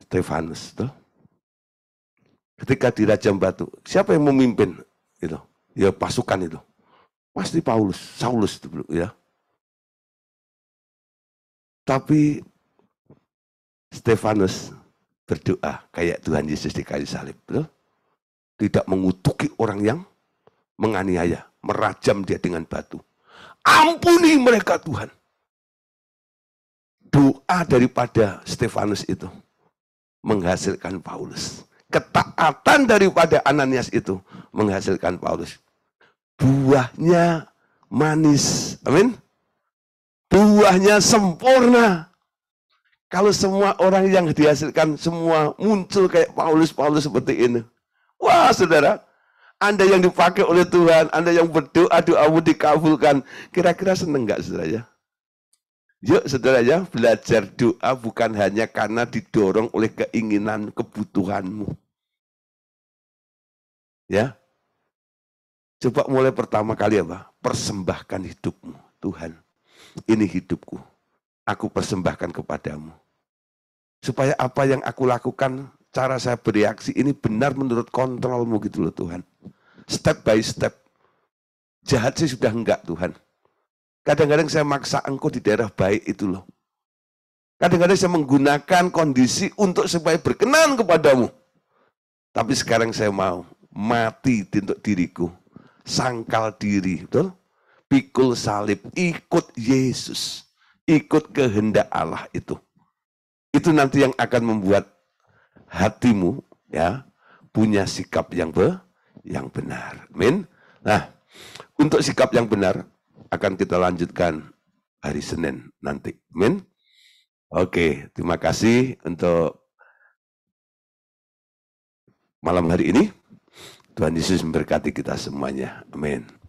A: Stefanus tuh. Ketika di Rajam Batu, siapa yang memimpin itu? Ya pasukan itu. Pasti Paulus, Saulus itu ya. Tapi Stefanus berdoa kayak Tuhan Yesus di kayu salib, betul? Tidak mengutuki orang yang menganiaya, merajam dia dengan batu. Ampuni mereka Tuhan. Doa daripada Stefanus itu menghasilkan Paulus. Ketaatan daripada Ananias itu menghasilkan Paulus. Buahnya manis. Amin. Buahnya sempurna. Kalau semua orang yang dihasilkan semua muncul kayak Paulus seperti ini. Wah, saudara, Anda yang dipakai oleh Tuhan, Anda yang berdoa, doamu dikabulkan. Kira-kira seneng nggak, saudara ya? Yuk, saudara ya, belajar doa bukan hanya karena didorong oleh keinginan, kebutuhanmu. Ya, coba mulai pertama kali apa? Persembahkan hidupmu. Tuhan, ini hidupku. Aku persembahkan kepadamu. Supaya apa yang aku lakukan, cara saya bereaksi ini benar menurut kontrolmu gitu loh Tuhan. Step by step. Jahat sih sudah enggak Tuhan. Kadang-kadang saya maksa engkau di daerah baik itu loh. Kadang-kadang saya menggunakan kondisi untuk supaya berkenan kepadamu. Tapi sekarang saya mau mati untuk diriku. Sangkal diri, betul? Pikul salib, ikut Yesus. Ikut kehendak Allah itu. Itu nanti yang akan membuat hatimu ya punya sikap yang benar. Amin. Nah, untuk sikap yang benar akan kita lanjutkan hari Senin nanti. Amin. Oke, terima kasih untuk malam hari ini. Tuhan Yesus memberkati kita semuanya. Amin.